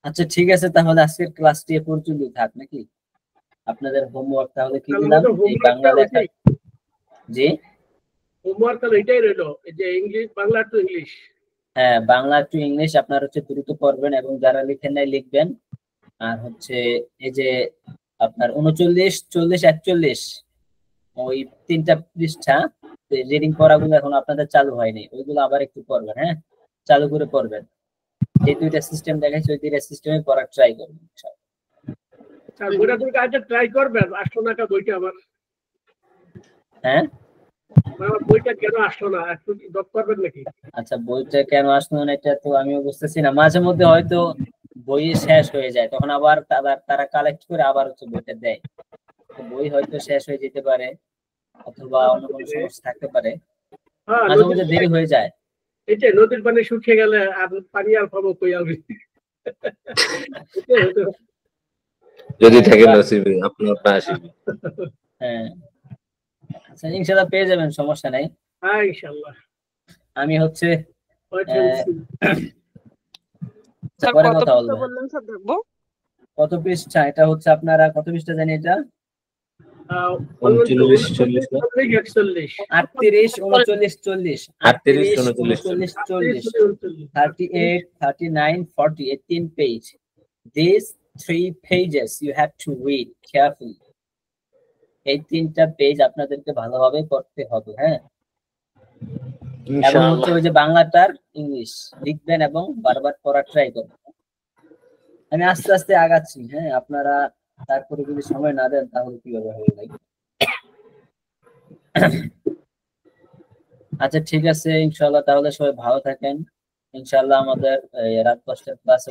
S1: আচ্ছা ঠিক আছে, তাহলে আজকের ক্লাসটি এ পর্যন্তই থাক নাকি? আপনাদের হোমওয়ার্ক তাহলে কি দিলাম? এই বাংলা লেখা। জি,
S3: হোমওয়ার্ক তাহলে এটাই রইলো, এই যে ইংলিশ বাংলা টু ইংলিশ।
S1: হ্যাঁ, বাংলা টু ইংলিশ আপনার হচ্ছে দ্রুত পড়বেন এবং যারা লিখেন নাই লিখবেন। আর হচ্ছে এই যে আপনার 39, 40, 41 ওই 3টা পৃষ্ঠা রিডিং পড়াগুলো এখন আপনাদের চালু হয়নি, ওইগুলো আবার একটু পড়বেন। হ্যাঁ, চালু করে পড়বেন। যে দুইটা সিস্টেম দেখাইছি ওই দুইটা সিস্টেমে পড়ার ট্রাই করবেন।
S3: বইটা তুমি কাজটা ট্রাই করবেন, আসলো না বইটা আমার।
S1: হ্যাঁ,
S3: আমার বইটা কেন আসলো না একটু ডক করবেন নাকি?
S1: আচ্ছা, বইটা কেন আসলো না এটা তো আমিও বুঝতেছি না। মাঝে মধ্যে হয়তো বই শেষ হয়ে যায়, তখন আবার তারা কালেক্ট করে আবার হচ্ছে বইটা দেয়। তো বই হয়তো শেষ হয়ে যেতে পারে, অথবা অন্য কোনো সমস্যা থাকতে পারে,
S3: হ্যাঁ,
S1: মাঝে মধ্যে দেরি হয়ে যায়।
S3: এই যে নদীর পানি শুকিয়ে গেলে আর পানি আর পাবো কই আমি?
S4: যদি থাকে নসিবে আপনার না আসিবে।
S1: হ্যাঁ, আচ্ছা ইনশাআল্লাহ পেয়ে যাবেন, সমস্যা নাই।
S3: হ্যাঁ ইনশাআল্লাহ।
S1: আমি হচ্ছে
S5: স্যার
S1: পরে
S5: কত
S1: কথা
S5: পৃষ্ঠা
S1: বলবো।
S5: বললেন স্যার, দেখবো?
S1: কত পৃষ্ঠা? এটা হচ্ছে আপনারা কত পৃষ্ঠা জানি এটা?
S4: 39, 40 না?
S3: 41,
S1: 38, 39, 40,
S4: 38,
S1: 39,
S4: 39,
S1: 39, 40, 38, 39, 40, 18 page. These 3 pages you have to read carefully. এই 3টা পেজ আপনাদেরকে ভালোভাবে পড়তে হবে। হ্যাঁ, এবং হচ্ছে ওই যে বাংলাটার ইংলিশ লিখবেন এবং বারবার পড়ার ট্রাই করবেন। আমি আস্তে আস্তে আগাচ্ছি। হ্যাঁ, আপনারা তারপরে যদি সময় না দেন তাহলে কিভাবে হবে ভাই? আচ্ছা ঠিক আছে, ইনশাআল্লাহ তাহলে সবাই ভালো থাকেন। ইনশাআল্লাহ আমাদের রাত 10টার ক্লাসে